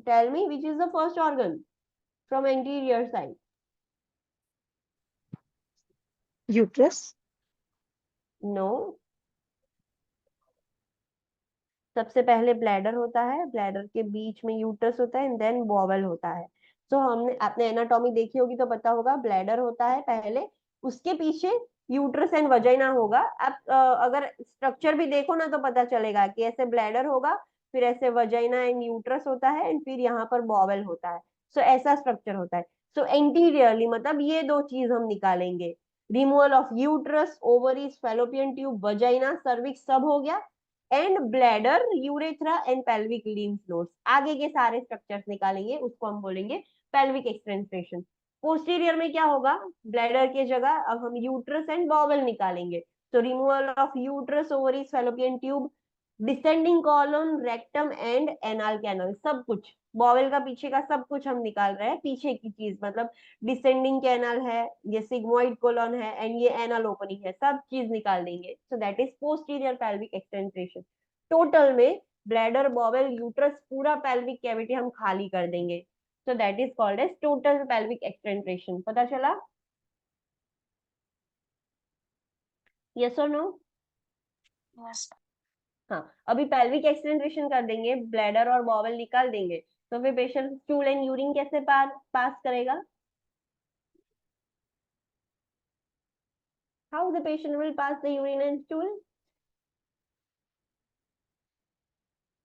Tell me which is the first organ from anterior side? Uterus. No, सबसे पहले ब्लैडर होता है, ब्लैडर के बीच में यूट्रस होता है एंड देन बॉवल होता है। तो हमने आपने एनाटॉमी देखी होगी तो पता होगा ब्लैडर होता है पहले, उसके पीछे यूट्रस एंड वजाइना होगा। आप अगर स्ट्रक्चर भी देखो ना तो पता चलेगा कि ऐसे ब्लैडर होगा, फिर ऐसे वजाइना एंड यूट्रस होता है एंड फिर यहाँ पर बॉवल होता है। सो ऐसा स्ट्रक्चर होता है। सो एंटीरियरली मतलब ये दो चीज हम निकालेंगे। Removal of uterus, ovaries, fallopian tube, vagina, cervix सब हो गया and bladder, urethra and pelvic lymph nodes. आगे के सारे स्ट्रक्चर्स निकालेंगे, उसको हम बोलेंगे पेल्विक एक्सटेंशन। पोस्टीरियर में क्या होगा? ब्लैडर के जगह अब हम यूट्रस एंड बॉवल निकालेंगे। तो removal of uterus, ovaries, fallopian tube, descending column, rectum and anal canal, सब कुछ बॉवल का पीछे का सब कुछ हम निकाल रहे हैं। पीछे की चीज मतलब डिसेंडिंग कैनल है, ये सिग्मोइड कोलन है एंड ये एनल ओपनिंग है, सब चीज निकाल देंगे। So that is posterior pelvic extension. Total में ब्लैडर, बॉवल, यूट्रस, पूरा पेल्विक कैविटी हम खाली कर देंगे। So that is called as total pelvic extension. पता चला? यस और नो? Yes. हाँ, अभी पेल्विक एक्सटेंशन कर देंगे, ब्लैडर और बॉवल निकाल देंगे तो फिर पेशेंट स्टूल एंड यूरिन कैसे पास करेगा? How the patient will pass the urine and stool?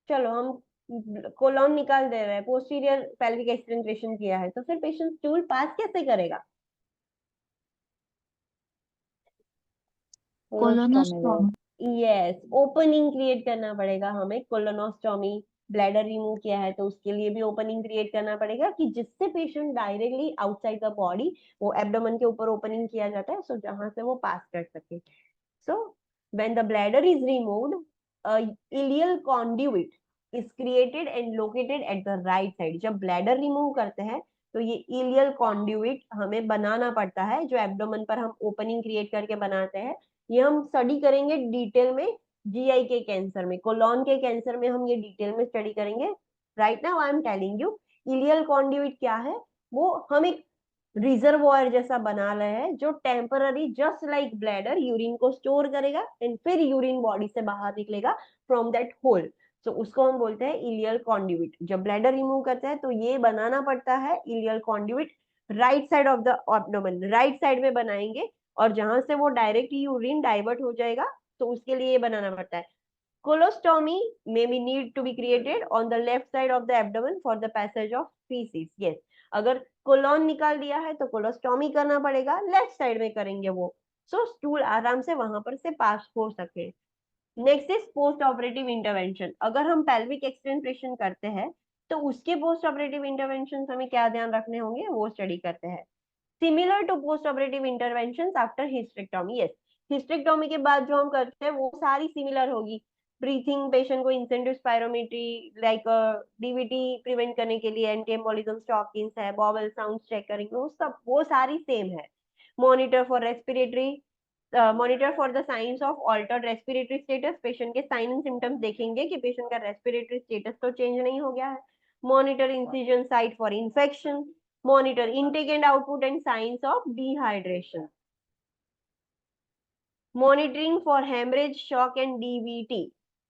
चलो हम कोलॉन निकाल दे रहे हैं, पोस्टीरियर पेल्विक एक्सटेंशन किया है तो फिर पेशेंट स्टूल पास कैसे करेगा? कोलोनोस्टॉमी। यस, ओपनिंग क्रिएट करना पड़ेगा हमें। कोलोनोस्टॉमी, ब्लैडर रिमूव किया है तो उसके लिए भी ओपनिंग क्रिएट करना पड़ेगा कि जिससे patient directly outside the body, वो एब्डोमेन के ऊपर ओपनिंग किया जाता है सो जहां से वो पास कर सके। So when the bladder is removed, ileal conduit is created and located at the right side. जब ब्लैडर रिमूव करते हैं तो ये इलियल कॉन्ड्यूइट हमें बनाना पड़ता है, जो एब्डोमेन पर हम ओपनिंग क्रिएट करके बनाते हैं। ये हम स्टडी करेंगे डिटेल में जीआई के कैंसर में, कोलॉन के कैंसर में हम ये डिटेल में स्टडी करेंगे। Right now I am telling you ileal conduit क्या है। वो हम एक रिजर्वॉयर जैसा बना रहे हैं जो temporary just like bladder urine को स्टोर करेगा एंड फिर यूरिन बॉडी से बाहर निकलेगा फ्रॉम दैट होल। तो उसको हम बोलते हैं इलियल कॉन्ड्यूइट। जब ब्लैडर रिमूव करते हैं तो ये बनाना पड़ता है ileal conduit right side of the abdomen, right side में बनाएंगे और जहां से वो डायरेक्ट यूरिन डाइवर्ट हो जाएगा तो उसके लिए ये बनाना पड़ता है। Colostomy may be need to be created on the left side of the abdomen for the passage of feces. Yes, अगर कोलोन निकाल दिया है तो कोलोस्टोमी करना पड़ेगा, लेफ्ट साइड में करेंगे वो, सो स्टूल आराम से वहां पर से पास हो सके। Next is post operative intervention. अगर हम पेल्विक एक्सटेंशन करते हैं तो उसके पोस्ट ऑपरेटिव इंटरवेंशन हमें क्या ध्यान रखने होंगे वो स्टडी करते हैं। Similar to post operative intervention after hysterectomy. Yes, hysterectomy के बाद जो हम करते हैं वो सारी सिमिलर होगी। ब्रीथिंग, पेशेंट को incentive spirometry like DVT prevent करने के लिए एंटी एम्बोलिज्म स्टॉकिंग्स है, बॉबल साउंड चेक करेंगे, वो सारी सेम है। Monitor for respiratory, monitor for the science of altered respiratory status. Patient के साइन एंड सिम्टम्स देखेंगे कि पेशेंट का रेस्पिरेटरी स्टेटस तो चेंज नहीं हो गया है। Monitor incision site for infection, monitor intake and output and signs of dehydration, monitoring for hemorrhage, shock and DVT।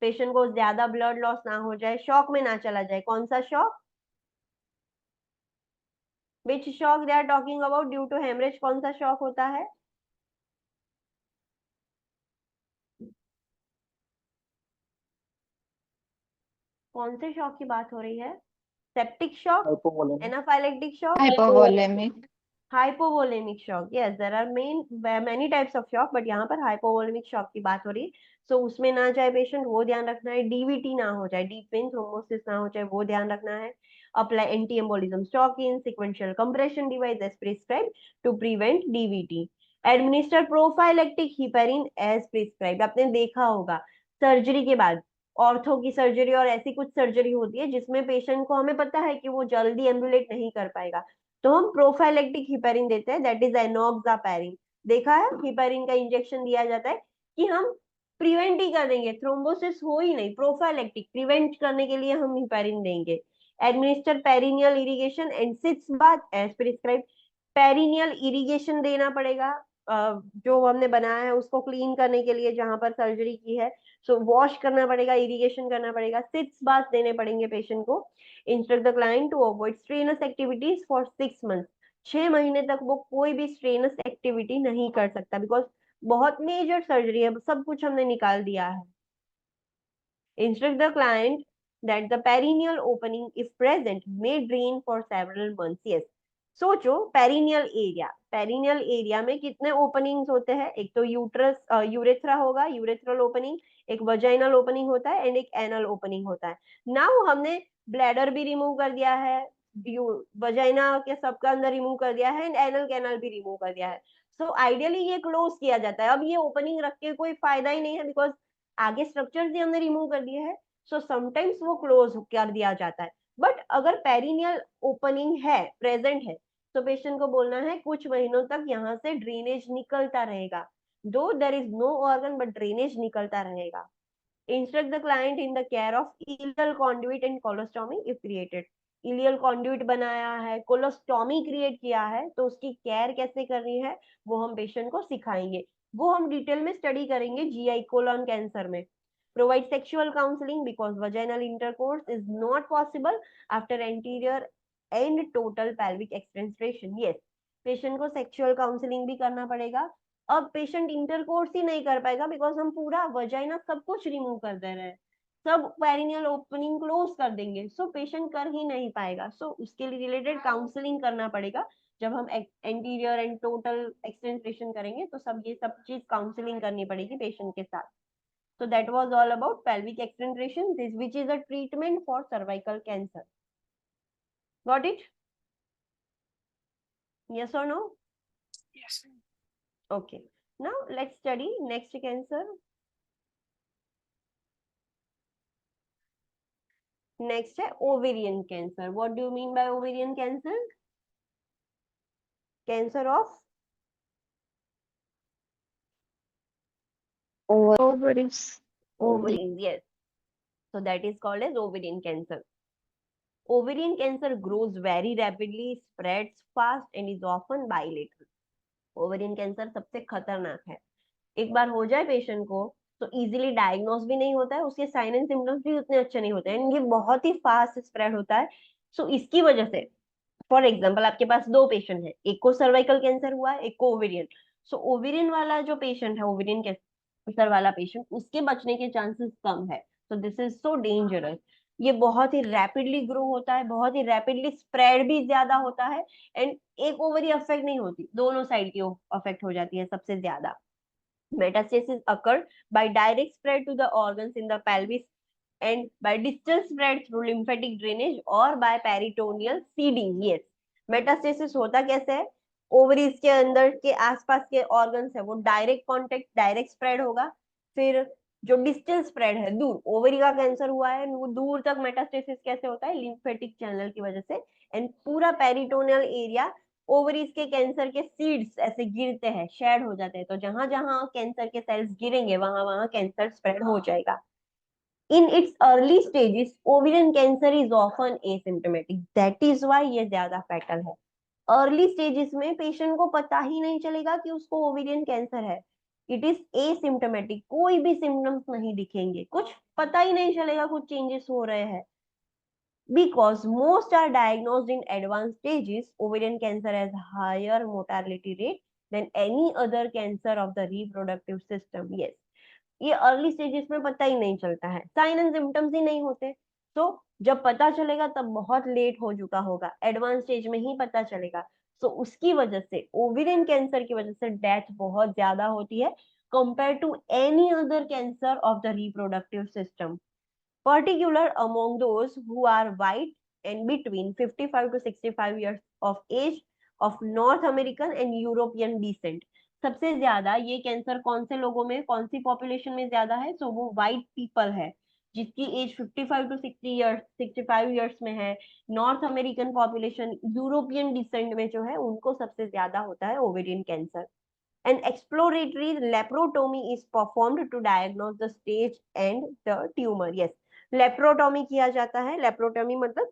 Patient को ज्यादा ब्लड लॉस ना हो जाए, शॉक में ना चला जाए। कौन सा shock, which shock they are talking about due to haemorrhage, कौन सा शॉक होता है? कौन से शॉक की बात हो रही है? Septic shock, anaphylactic shock, hypovolaemic, hypovolaemic shock. Yes, there are many types of shock, but यहाँ पर हाइपोवोलेमिक शॉक की बात हो रही है। सो उसमें ना जाए पेशेंट, वो ध्यान रखना है। डीवीटी ना हो जाए, डीप वेन थ्रोम्बोसिस ना हो जाए, वो ध्यान रखना है। Apply anti embolism stocking, sequential compression device as prescribed to prevent DVT. Administer prophylactic heparin as prescribed. आपने देखा होगा सर्जरी के बाद, ऑर्थो की सर्जरी और ऐसी कुछ सर्जरी होती है जिसमें पेशेंट को हमें पता है कि वो जल्दी एम्बुलेट नहीं कर पाएगा, तो हम प्रोफाइलेक्टिक हिपेरिन देते हैं, दैट इज एनोक्सापैरिन। देखा है, हिपेरिन का इंजेक्शन दिया जाता है कि हम प्रिवेंट ही कर देंगे, थ्रोम्बोसिस हो ही नहीं, प्रोफाइलेक्टिक प्रिवेंट करने के लिए हम हिपेरिन देंगे। Administer perineal irrigation and 6 bath as prescribe. Perineal irrigation देना पड़ेगा, जो हमने बनाया है उसको क्लीन करने के लिए, जहां पर सर्जरी की है, सो वॉश करना पड़ेगा, इरिगेशन करना पड़ेगा, 6 बाथ देने पड़ेंगे पेशेंट को। Instruct the client to avoid strenuous activities for 6 months. 6 महीने तक वो कोई भी स्ट्रेनस एक्टिविटी नहीं कर सकता, बिकॉज बहुत मेजर सर्जरी है, सब कुछ हमने निकाल दिया है। Instruct the client that the perineal opening, if present, may drain for several months. Yes. सोचो पेरिनियल एरिया, पेरिनियल एरिया में कितने ओपनिंग्स होते हैं? एक तो यूट्रस, यूरेथ्रा होगा, यूरेथ्रल ओपनिंग, एक वजाइनल ओपनिंग होता है एंड एक एनल ओपनिंग होता है। नाउ हमने ब्लैडर भी रिमूव कर दिया है, वजाइना के सबका अंदर रिमूव कर दिया है एंड एनल कैनल भी रिमूव कर दिया है। सो आइडियली ये क्लोज किया जाता है। अब ये ओपनिंग रख के कोई फायदा ही नहीं है, बिकॉज आगे स्ट्रक्चर्स भी हमने रिमूव कर दिए हैं, सो समटाइम्स वो क्लोज कर दिया जाता है। बट अगर पेरिनियल ओपनिंग है, प्रेजेंट है, तो पेशेंट को बोलना है कुछ महीनों तक यहाँ से ड्रेनेज निकलता रहेगा, though there is no organ but drainage निकलता रहेगा। Instruct the client in the care of ileal conduit and colostomy if created. Ileal conduit बनाया है, कोलोस्टोमी क्रिएट किया है, तो उसकी केयर कैसे करनी है वो हम पेशेंट को सिखाएंगे, वो हम डिटेल में स्टडी करेंगे जीआई कोलन कैंसर में। Provide sexual counselling because vaginal intercourse is not possible after anterior and total pelvic extension. Yes, patient को सेक्सुअल काउंसलिंग भी करना पड़ेगा। अब पेशेंट इंटरकोर्स ही नहीं कर पाएगा बिकॉज हम पूरा वजाइना सब कुछ रिमूव कर दे रहे हैं, सब पेरिनियल ओपनिंग क्लोज कर देंगे, सो पेशेंट कर ही नहीं पाएगा। सो उसके लिए रिलेटेड काउंसलिंग करना पड़ेगा। जब हम एंटीरियर एंड टोटल एक्सटेंशन करेंगे तो ये सब चीज काउंसलिंग करनी पड़ेगी पेशेंट के साथ। So that was all about pelvic extension, this which is a treatment for cervical cancer. Got it? Yes or no? Yes. Okay. Now let's study next cancer. Next है ovarian cancer. What do you mean by ovarian cancer? Cancer of ovaries, ovaries. Yes. So that is called as ovarian cancer. Ovarian cancer grows very rapidly, spreads fast and is often bilateral. Ovarian cancer सबसे खतरनाक है। एक बार हो जाए पेशेंट को तो इजीली डायग्नोस भी नहीं होता है, उसके साइन एंड सिम्टम्स भी उतने अच्छे नहीं होते हैं, ये बहुत ही फास्ट स्प्रेड होता है। सो इसकी वजह से फॉर एग्जांपल आपके पास 2 पेशेंट है, एक को सर्वाइकल कैंसर हुआ है, एक को ओवेरियन। सो ओवेरियन वाला जो पेशेंट है, ओवेरियन कैंसर, कैंसर वाला पेशेंट, उसके बचने के चांसेस कम है। So this is so dangerous. ये बहुत ही रैपिडली ग्रो होता है, बहुत ही रैपिडली स्प्रेड भी ज्यादा होता है, एंड एक ओवरी अफेक्ट नहीं होती, दोनों साइड की अफेक्ट हो जाती है सबसे ज्यादा। Metastasis occur by direct spread to the organs in the pelvis and by distal spread through lymphatic drainage or by peritoneal seeding. Yes, metastasis होता कैसे है? ओवरीज के अंदर के आसपास के ऑर्गन्स है वो डायरेक्ट कांटेक्ट, डायरेक्ट स्प्रेड होगा। फिर जो डिस्टल स्प्रेड है, दूर, ओवरी का कैंसर हुआ है वो दूर तक मेटास्टेसिस कैसे होता है? लिम्फेटिक चैनल की वजह से। एंड पूरा पेरिटोनियल एरिया, ओवरीज के कैंसर के सीड्स ऐसे गिरते हैं, शेड हो जाते हैं, तो जहां जहां कैंसर के सेल्स गिरेंगे वहां वहां कैंसर स्प्रेड हो जाएगा। In its early stages ovarian cancer is often asymptomatic, that is why ये ज्यादा फैटल है। अर्ली स्टेजेस में पेशेंट को पता ही नहीं चलेगा कि उसको ओवेरियन कैंसर है। इट इज एसिम्प्टोमेटिक, कोई भी सिम्टम्स नहीं दिखेंगे, कुछ पता ही नहीं चलेगा कुछ चेंजेस हो रहे हैं। Because most are diagnosed in advanced stages, ovarian cancer has higher mortality rate than any other cancer of the reproductive system. Yes, ये अर्ली स्टेजेस में पता ही नहीं चलता है, साइन एंड सिम्टम्स ही नहीं होते, तो जब पता चलेगा तब बहुत लेट हो चुका होगा, एडवांस स्टेज में ही पता चलेगा। तो उसकी वजह से ओवेरियन कैंसर की वजह से डेथ बहुत ज्यादा होती है compare to any other cancer of the reproductive system, particular among those who are white and between 55 to 65 years of age of North American and European descent। सबसे ज्यादा ये कैंसर कौन से लोगों में, कौन सी पॉपुलेशन में ज्यादा है? सो वो व्हाइट पीपल है जिसकी एज 55 टू 65 ईयर्स में है। North American population, European descent में जो है उनको सबसे ज्यादा होता है ovarian cancer. An exploratory laparotomy is performed to diagnose the stage and the tumor. Yes, laparotomy किया जाता है। लेप्रोटोमी मतलब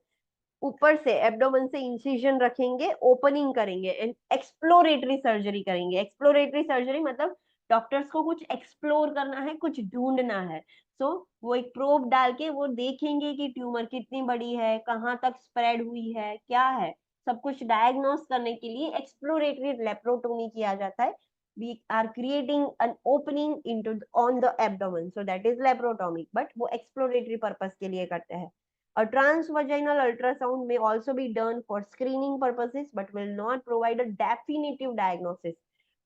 ऊपर से एब्डोमेन से इंसिजन रखेंगे, ओपनिंग करेंगे एंड एक्सप्लोरेटरी सर्जरी करेंगे। एक्सप्लोरेटरी सर्जरी मतलब डॉक्टर्स को कुछ एक्सप्लोर करना है, कुछ ढूंढना है। सो वो एक प्रोब डाल के वो देखेंगे कि ट्यूमर कितनी बड़ी है, कहाँ तक स्प्रेड हुई है, क्या है, सब कुछ डायग्नोस करने के लिए एक्सप्लोरेटरी लेप्रोटोमी किया जाता है। We are creating an opening into on the abdomen, so that is laparotomy, but वो exploratory purpose के लिए करते हैं। A transvaginal ultrasound may also be done for screening purposes but will not provide a definitive diagnosis।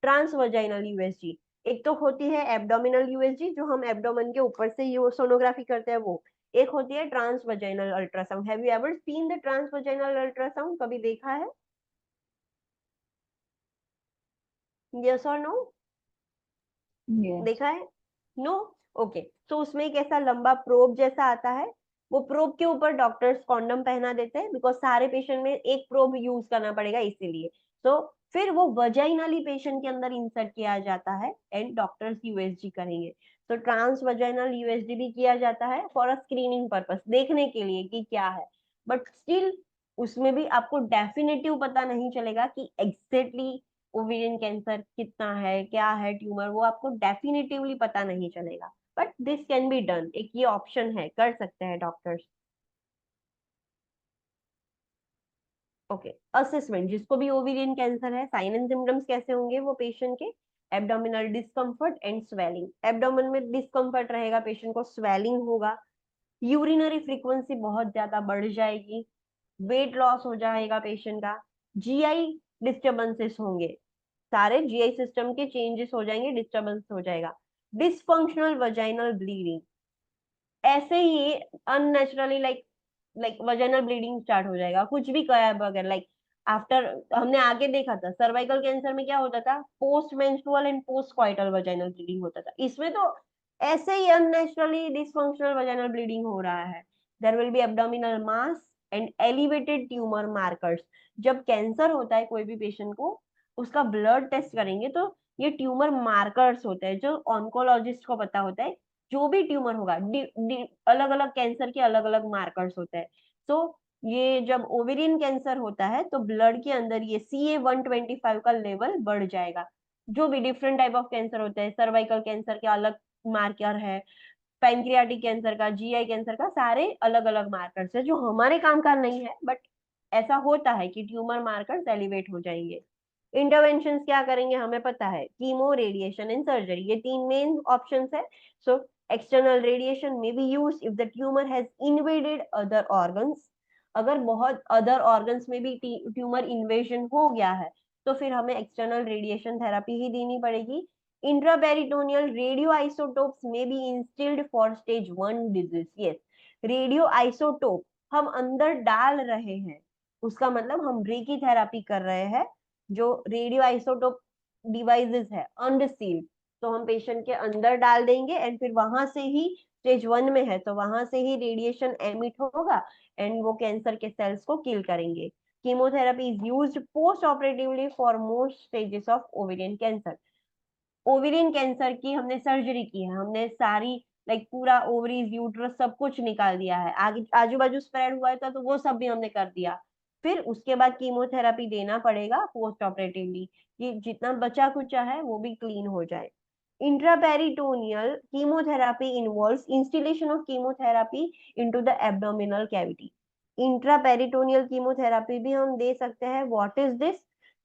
Transvaginal USG एक तो होती है abdominal USG जो हम abdomen के ऊपर से ये सोनोग्राफी करते हैं वो, एक होती है transvaginal ultrasound। Have you ever seen the transvaginal ultrasound? कभी देखा है? Yes or no? Yes. देखा है? नो? ओके, तो उसमें एक ऐसा लंबा प्रोब जैसा आता है, वो प्रोब के ऊपर डॉक्टर्स कॉन्डम पहना देते हैं बिकॉज सारे पेशेंट में एक प्रोब यूज करना पड़ेगा इसीलिए। तो फिर वो वजाइनली पेशेंट के अंदर इंसर्ट किया जाता है एंड डॉक्टर्स यूएसजी करेंगे। तो ट्रांस वजाइनल यूएसजी भी किया जाता है फॉर अ स्क्रीनिंग पर्पस, देखने के लिए कि क्या है, बट स्टिल उसमें भी आपको डेफिनेटिव पता नहीं चलेगा कि एग्जैक्टली ओवेरियन कैंसर कितना है, क्या है ट्यूमर, वो आपको डेफिनेटिवली पता नहीं चलेगा, but this can be done, एक ये ऑप्शन है, कर सकते हैं डॉक्टर्स। ओके, असेसमेंट, जिसको भी ओवेरियन कैंसर है, साइन एंड सिम्टम्स कैसे होंगे वो पेशेंट के? Abdominal discomfort and swelling, abdomen में डिस्कम्फर्ट रहेगा पेशेंट को, स्वेलिंग होगा, यूरिनरी फ्रीक्वेंसी बहुत ज्यादा बढ़ जाएगी, वेट लॉस हो जाएगा पेशेंट का, जीआई डिस्टर्बेंसेस होंगे, सारे जीआई सिस्टम के चेंजेस हो जाएंगे, डिस्टर्बेंस हो जाएगा, डिसफंक्शनल वजाइनल ब्लीडिंग, ऐसे ही unnaturally like vaginal bleeding start हो जाएगा, कुछ भी कहा बगैर, लाइक आफ्टर, हमने आगे देखा था सर्वाइकल कैंसर में क्या होता था, post menstrual and post coital vaginal bleeding होता था, इसमें तो ऐसे ही अननेचुरली डिसफंक्शनल वजाइनल ब्लीडिंग हो रहा है। There will be abdominal mass and elevated tumour markers. जब कैंसर होता है कोई भी पेशेंट को, उसका ब्लड टेस्ट करेंगे तो ये ट्यूमर मार्कर्स होते हैं जो ऑन्कोलॉजिस्ट को पता होता है, जो भी ट्यूमर होगा, अलग अलग कैंसर के अलग अलग मार्कर्स होते हैं। तो ये जब ओवेरियन कैंसर होता है तो ब्लड के अंदर ये CA-125 का लेवल बढ़ जाएगा। जो भी डिफरेंट टाइप ऑफ कैंसर होते हैं, सर्वाइकल कैंसर के अलग मार्कर है, पैंक्रियाटिक कैंसर का, जीआई कैंसर का, सारे अलग अलग मार्कर्स है जो हमारे काम का नहीं है, बट ऐसा होता है कि ट्यूमर मार्कर्स एलिवेट हो जाएंगे। इंटरवेंशन क्या करेंगे हमें पता है, कीमो, रेडिएशन एंड सर्जरी, ये 3 मेन ऑप्शंस है। So external radiation may be used if the tumour has invaded other organs, अगर बहुत अदर ऑर्गन्स में भी ट्यूमर इन्वेजन हो गया है तो फिर हमें एक्सटर्नल रेडिएशन थेरेपी ही देनी पड़ेगी। Intraperitoneal radioisotopes may be instilled for stage 1 disease. Yes, radioisotope हम अंदर डाल रहे हैं, उसका मतलब हम रेकी थेरापी कर रहे हैं। जो रेडियो आइसोटोप डिवाइसेस है अनसील्ड, तो हम पेशेंट के अंदर डाल देंगे एंड फिर वहां से ही, स्टेज 1 में है तो वहां से ही रेडिएशन एमिट होगा एंड वो कैंसर के सेल्स को किल करेंगे। Chemotherapy is used post operatively for most stages of ovarian cancer. Ovarian cancer की हमने सर्जरी की है, हमने सारी लाइक पूरा ओवरीज, यूट्रस सब कुछ निकाल दिया है, आगे आजू बाजू स्प्रेड हुआ था तो वो सब भी हमने कर दिया। फिर उसके बाद कीमोथेरेपी देना पड़ेगा पोस्ट ऑपरेटिवली, कि जितना बचा कुचा है वो भी क्लीन हो जाए। Intraperitoneal chemotherapy involves instillation of chemotherapy into the abdominal cavity. Intraperitoneal chemotherapy भी हम दे सकते हैं। What is this?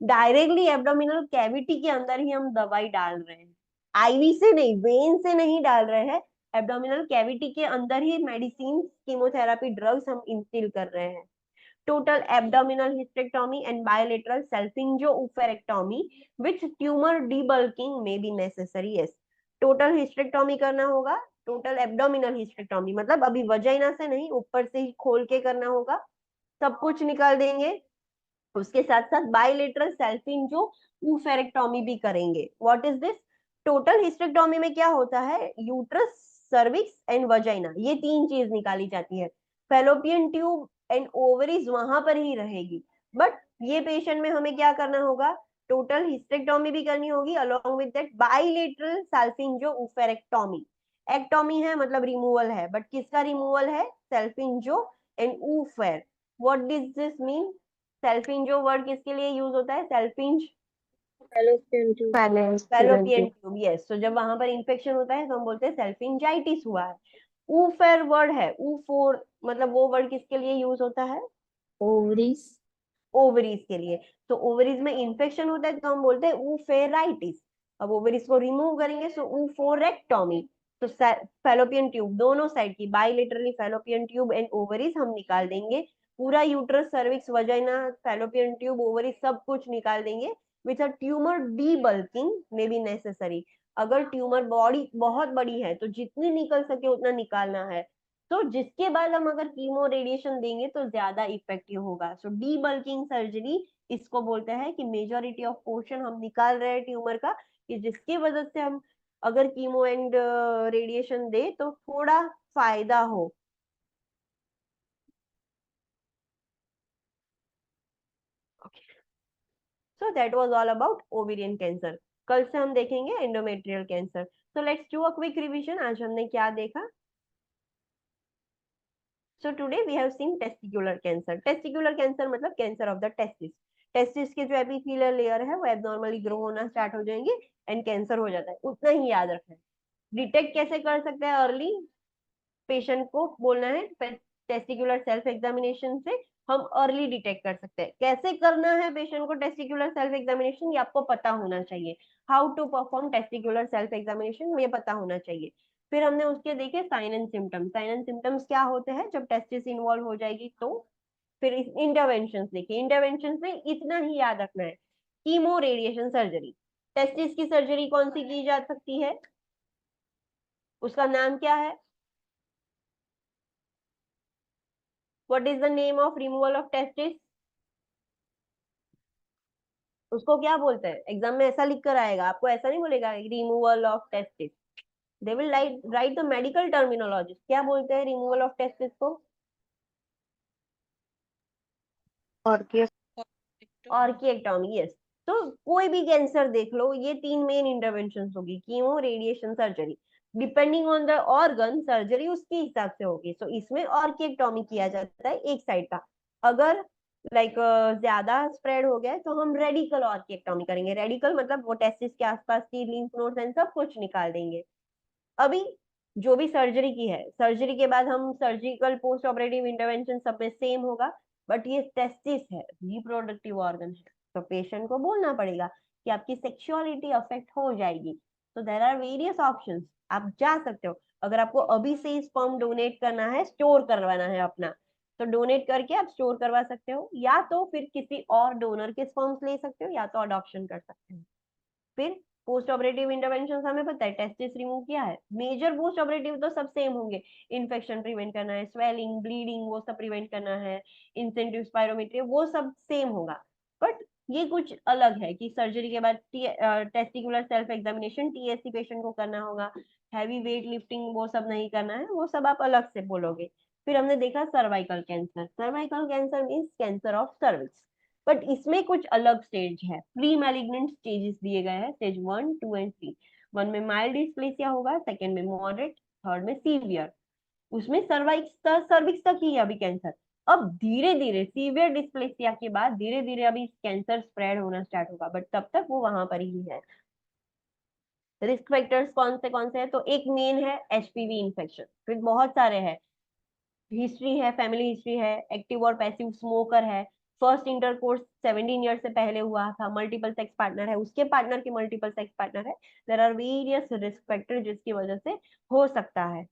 Directly abdominal cavity के अंदर ही हम दवाई डाल रहे हैं, आईवी से नहीं, वेन से नहीं डाल रहे हैं, एब्डोमिनल कैविटी के अंदर ही मेडिसिन, कीमोथेरेपी ड्रग्स हम इंस्टिल कर रहे हैं। Total abdominal hysterectomy and bilateral salpingo oophorectomy which tumour debulking may be necessary. Yes, total hysterectomy करना होगा, टोटल एब्डोमिनल हिस्टेक्टोमी मतलब अभी वजाइना से नहीं, ऊपर से ही खोल के करना होगा, सब कुछ निकाल देंगे। उसके साथ साथ बायलेटरल सेल्फिंगोओफेरेक्टोमी भी करेंगे। What is this? Total hysterectomy में क्या होता है, यूट्रस, सर्विक्स एंड वजाइना, ये 3 चीज निकाली जाती है। फेलोपियन ट्यूब एंड ओवरीज वहां पर ही रहेगी, बट ये पेशेंट में हमें क्या करना होगा, टोटल हिस्टेक्टोमी भी करनी होगी, along with that bilateral salpingo oophorectomy. Ectomy है मतलब रिमूवल है, बट किसका रिमूवल है? Salpingo and oophor. What does this mean? Salpinx जो वर्ड किसके लिए यूज होता है? सेल्फिंज फैलोपियन ट्यूब। यस, तो जब वहां पर इंफेक्शन होता है तो हम बोलते हैं सेल्फिंजाइटिस हुआ है। ऊफेर वर्ड है, ऊफोर मतलब वो वर्ड किसके लिए यूज होता है? ovaries, ओवरीज के लिए। तो ओवरीज में इंफेक्शन होता है तो हम बोलते हैं ऊफेराइटिस। अब ओवरीज को रिमूव करेंगे तो ऊफोरेक्टोमी। तो फैलोपियन ट्यूब दोनों साइड की, bilaterally fallopian tube and ovaries हम निकाल देंगे, पूरा uterus, cervix, vagina, fallopian tube, ovaries सब कुछ निकाल देंगे। With a tumour debulking may be necessary, अगर ट्यूमर बॉडी बहुत बड़ी है तो जितनी निकल सके उतना निकालना है, तो जिसके बाद हम अगर कीमो रेडिएशन देंगे तो ज्यादा इफेक्टिव होगा। सो डी बल्किंग सर्जरी इसको बोलते हैं कि मेजोरिटी ऑफ पोर्शन हम निकाल रहे हैं ट्यूमर का, कि जिसकी वजह से हम अगर कीमो एंड रेडिएशन दे तो थोड़ा फायदा हो। So that was all about ovarian cancer. कल से हम देखेंगे endometrial cancer. So let's do a quick revision, आज हमने क्या देखा। So today we have seen testicular cancer. Testicular cancer मतलब cancer of the testis. Testis के जो एपिथेलियल लेयर है वो एबनॉर्मली ग्रो होना स्टार्ट हो जाएंगे एंड कैंसर हो जाता है, उतना ही याद रखना है। डिटेक्ट कैसे कर सकते हैं अर्ली? पेशेंट को बोलना है टेस्टिकुलर सेल्फ एग्जामिनेशन से हम अर्ली डिटेक्ट कर सकते हैं। कैसे करना है पेशेंट को टेस्टिकुलर सेल्फ एग्जामिनेशन, ये आपको पता होना चाहिए। How to perform testicular self examination, ये पता होना चाहिए। फिर हमने उसके देखे sign and symptoms. Sign and symptoms क्या होते हैं जब टेस्टिस इन्वॉल्व हो जाएगी तो। फिर इंटरवेंशन देखिए, इंटरवेंशन में इतना ही याद रखना है, कीमो, रेडिएशन, सर्जरी। टेस्टिस की सर्जरी कौन सी की जा सकती है, उसका नाम क्या है? What is the name of removal of testis? उसको क्या बोलते हैं? एग्जाम में ऐसा लिख कर आएगा, आपको ऐसा नहीं बोलेगा removal of testis. They will write the medical terminology, क्या बोलते हैं रिमूवल ऑफ टेस्टिस को? ऑर्किएक्टोमी। यस, तो कोई भी कैंसर देख लो, ये 3 मेन इंटरवेंशन होगी, chemo, radiation, surgery. Depending on the organ surgery उसके हिसाब से होगी। सो इसमें ऑर्किएक्टोमी किया जाता है एक साइड का। अगर लाइक ज्यादा स्प्रेड हो गया है तो हम रेडिकल ऑर्किएक्टोमी करेंगे। रेडिकल मतलब वो टेस्टिस के आसपास की लिम्फ नोड्स एंड सब कुछ निकाल देंगे। अभी जो भी सर्जरी की है, सर्जरी के बाद हम सर्जिकल पोस्ट ऑपरेटिव इंटरवेंशन सब में सेम होगा, बट ये टेस्टिस है, रिप्रोडक्टिव ऑर्गन है, तो पेशेंट को बोलना पड़ेगा कि आपकी सेक्सुअलिटी अफेक्ट हो जाएगी। तो देयर आर वेरियस ऑप्शंस, आप जा सकते हो। अगर आपको अभी से ही स्पर्म डोनेट करना है, स्टोर करवाना है अपना, तो डोनेट करके आप स्टोर करवा सकते हो, या तो फिर किसी और डोनर के स्पर्म्स ले सकते हो, या तो अडॉप्शन कर सकते हो। फिर पोस्ट ऑपरेटिव इंटरवेंशन हमें पता है, टेस्टिस रिमूव किया है। मेजर पोस्ट ऑपरेटिव तो सब सेम होंगे, इन्फेक्शन प्रिवेंट करना है, स्वेलिंग, ब्लीडिंग वो सब प्रिवेंट करना है, इंसेंटिव स्पायरोमेट्री वो सब सेम होगा। बट ये कुछ अलग है कि सर्जरी के बाद testicular self examination TSC patient को करना होगा, हैवी वेट लिफ्टिंग वो सब नहीं करना है, वो सब आप अलग से बोलोगे। फिर हमने देखा cervical cancer. Cervical cancer means cancer of cervix, but इसमें कुछ अलग स्टेज है, प्री मैलिग्नेंट स्टेजेस दिए गए हैं, स्टेज 1, 2 एंड 3। 1 में माइल्ड डिस्प्लेसिया होगा, सेकंड में मॉडरेट, थर्ड में सीवियर। उसमें सर्विक्स तक ही है अभी कैंसर। अब धीरे धीरे सीवियर डिस्प्लेसिया के बाद धीरे धीरे अभी कैंसर स्प्रेड होना स्टार्ट होगा, बट तब तक वो वहां पर ही है। रिस्क फैक्टर्स कौन से हैं? तो एक मेन है एचपीवी इन्फेक्शन, फिर बहुत सारे हैं, हिस्ट्री है, फैमिली हिस्ट्री है, एक्टिव और पैसिव स्मोकर है, फर्स्ट इंटरकोर्स 17 ईयर से पहले हुआ था, मल्टीपल सेक्स पार्टनर है, उसके पार्टनर के मल्टीपल सेक्स पार्टनर है। There are various risk factor जिसकी वजह से हो सकता है।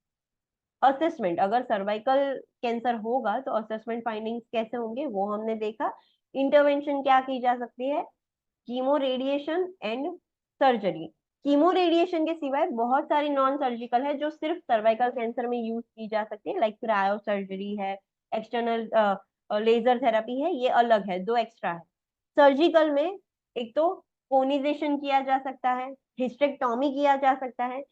असेसमेंट, अगर सर्वाइकल कैंसर होगा तो असेसमेंट फाइंडिंग्स कैसे होंगे वो हमने देखा। इंटरवेंशन क्या की जा सकती है? Chemo, radiation and surgery. Chemo radiation के सिवाय बहुत सारी नॉन सर्जिकल है जो सिर्फ सर्वाइकल कैंसर में यूज की जा सकती है, लाइक क्रायो सर्जरी है, एक्सटर्नल लेजर थेरेपी है, ये अलग है, दो एक्स्ट्रा है। सर्जिकल में एक तो कोनिजेशन किया जा सकता है, हिस्टेक्टोमी किया जा सकता है,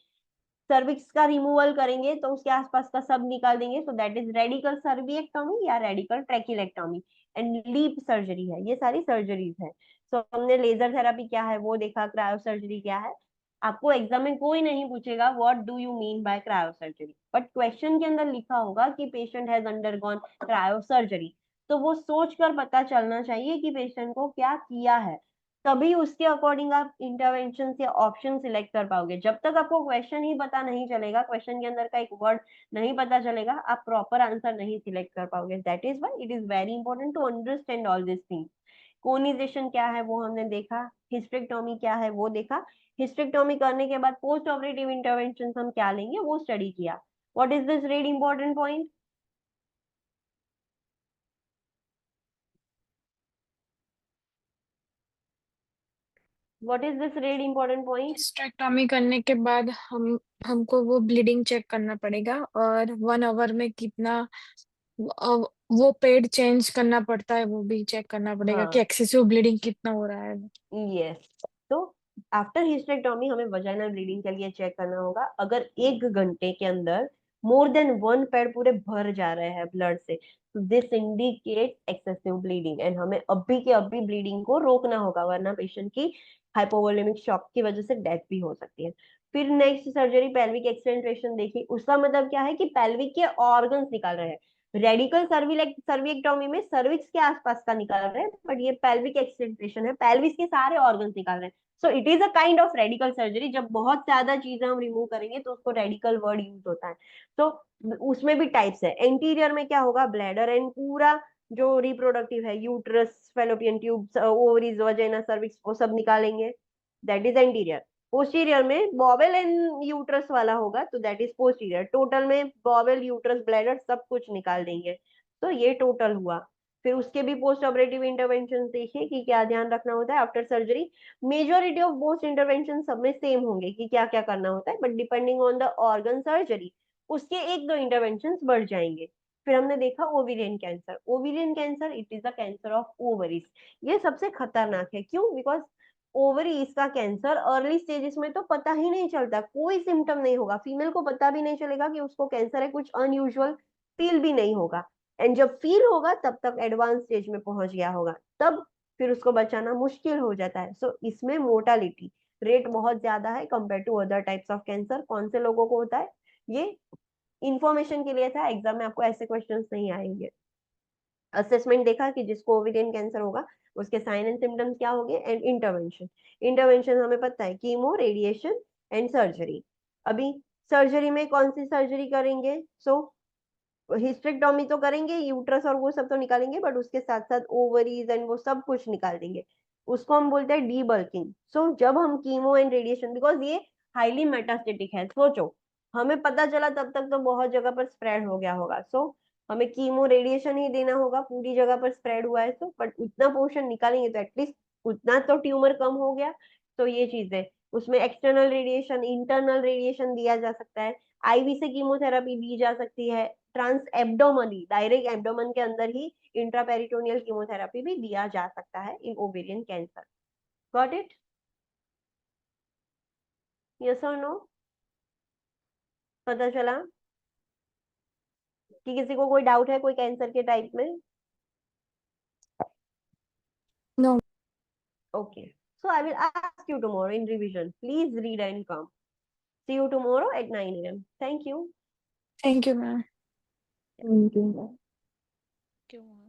सर्विक्स का रिमूवल करेंगे तो उसके आसपास का सब निकाल देंगे, सो दैट इज रेडिकल सर्विएक्टोमी या रेडिकल ट्रैकिलेक्टोमी। एंड लीप सर्जरी है, ये सारी सर्जरीज है। सो हमने लेजर थेरेपी क्या है वो देखा, क्रायो सर्जरी क्या है। आपको एग्जाम में कोई नहीं पूछेगा what do you mean bye cryo surgery, but question के अंदर लिखा होगा कि patient has undergone cryo surgery, तो वो सोच कर पता चलना चाहिए कि पेशेंट को क्या किया है, तभी उसके अकॉर्डिंग आप इंटरवेंशन या ऑप्शन सिलेक्ट कर पाओगे। जब तक आपको क्वेश्चन ही पता नहीं चलेगा, क्वेश्चन के अंदर का एक वर्ड नहीं पता चलेगा, आप प्रॉपर आंसर नहीं सिलेक्ट कर पाओगे। That is why it is very important to understand all this things. Conization क्या है वो हमने देखा, हिस्टेक्टोमी क्या है वो देखा। हिस्टेक्टोमी करने के बाद पोस्ट ऑपरेटिव इंटरवेंशन हम क्या लेंगे वो स्टडी किया। What is this red important point? What is this red important point? Hysterectomy करने के बाद हमको वो ब्लीडिंग चेक करना पड़ेगा, और 1 आवर में कितना वो पेड चेंज करना पड़ता है, वो भी चेक करना पड़ेगा कि हाँ, एक्सेसिव ब्लीडिंग कितना हो रहा है। यस। तो आफ्टर हिस्टेक्टोमी हमें वजाइनल ब्लीडिंग के लिए चेक करना होगा। अगर 1 घंटे के अंदर मोर देन 1 पैड पूरे भर जा रहे हैं ब्लड से, तो this indicate excessive bleeding, and हमें अभी के अभी ब्लीडिंग को रोकना होगा, वरना पेशेंट की हाइपोवोलेमिक शॉक की वजह से डेथ भी हो सकती है। फिर नेक्स्ट सर्जरी पेल्विक एक्सटेंट्रेशन देखी, उसका मतलब क्या है कि पेल्विक के ऑर्गन्स निकाल रहे हैं। रेडिकल सर्विएक्टोमी में सर्विक्स के आसपास का निकाल रहे हैं, बट ये पेल्विक एक्सटेंट्रेशन है, पेल्विस के सारे ऑर्गन्स निकाल रहे हैं। So it is a kind of radical surgery. जब बहुत ज्यादा चीजें हम रिमूव करेंगे तो उसको रेडिकल वर्ड यूज होता है। तो उसमें भी टाइप्स है। एंटीरियर में क्या होगा, ब्लैडर एंड पूरा जो रिप्रोडक्टिव है, uterus, fallopian tubes, ovaries, vagina, cervix, वो सब निकालेंगे, दैट इज एंटीरियर। पोस्टीरियर में बॉवेल एंड यूट्रस वाला होगा, तो दैट इज पोस्टीरियर। टोटल में बॉवेल, यूट्रस, ब्लैडर सब कुछ निकाल देंगे, तो ये टोटल हुआ। फिर उसके भी पोस्ट ऑपरेटिव इंटरवेंशन देखिए कि क्या ध्यान रखना होता है after surgery. Majority of post intervention सब में सेम होंगे कि क्या क्या करना होता है, but depending on the organ surgery उसके एक दो इंटरवेंशन बढ़ जाएंगे। फिर हमने देखा ovarian cancer. Ovarian cancer it is a cancer of ovaries. ये सबसे खतरनाक है, क्यों? बिकॉज ओवरीज का कैंसर अर्ली स्टेजेस में तो पता ही नहीं चलता, कोई सिम्टम नहीं होगा, फीमेल को पता भी नहीं चलेगा कि उसको कैंसर है, कुछ अनयूजुअल फील भी नहीं होगा। एंड जब फील होगा तब तक एडवांस स्टेज में पहुंच गया होगा, तब फिर उसको बचाना मुश्किल हो जाता है। सो इसमें मोर्टालिटी रेट बहुत ज्यादा है compare to other types of cancer. कौन से लोगों को होता है, ये इंफॉर्मेशन के लिए था, एग्जाम में आपको ऐसे क्वेश्चंस नहीं आएंगे। असेसमेंट देखा कि जिसको ओवेरियन कैंसर होगा उसके साइन एंड सिम्टम्स क्या होंगे, एंड इंटरवेंशन। इंटरवेंशन हमें पता है, कीमो, रेडिएशन एंड सर्जरी। अभी सर्जरी में कौन सी सर्जरी करेंगे? सो हिस्टेक्टोमी तो करेंगे, यूट्रस और वो सब तो निकालेंगे, बट उसके साथ साथ ओवरीज एंड वो सब कुछ निकाल देंगे। उसको हम बोलते हैं डी बल्किंग। सो जब हम कीमो एंड रेडिएशन, बिकॉज ये हाईली मेटास्टेटिक है, सोचो हमें पता चला तब तक तो बहुत जगह पर स्प्रेड हो गया होगा। सो हमें कीमो रेडिएशन ही देना होगा, पूरी जगह पर स्प्रेड हुआ है तो, बट उतना पोर्शन निकालेंगे तो एटलीस्ट उतना तो ट्यूमर कम हो गया। तो ये चीज है, उसमें एक्सटर्नल रेडिएशन, इंटरनल रेडिएशन दिया जा सकता है, आईवी से कीमोथेरेपी दी जा सकती है, ट्रांस एब्डोमनी डायरेक्ट एब्डोमन के अंदर ही इंट्रापेरिटोनियल कीमोथेरेपी भी दिया जा सकता है in ovarian cancer. Got it? Yes और नो? पता चला कि किसी को कोई डाउट है कोई कैंसर के टाइप में? No. Okay. So I will ask you tomorrow in revision. Please read and come. See you tomorrow at 9 a.m. Thank you. Thank you, ma'am. Thank you. क्यों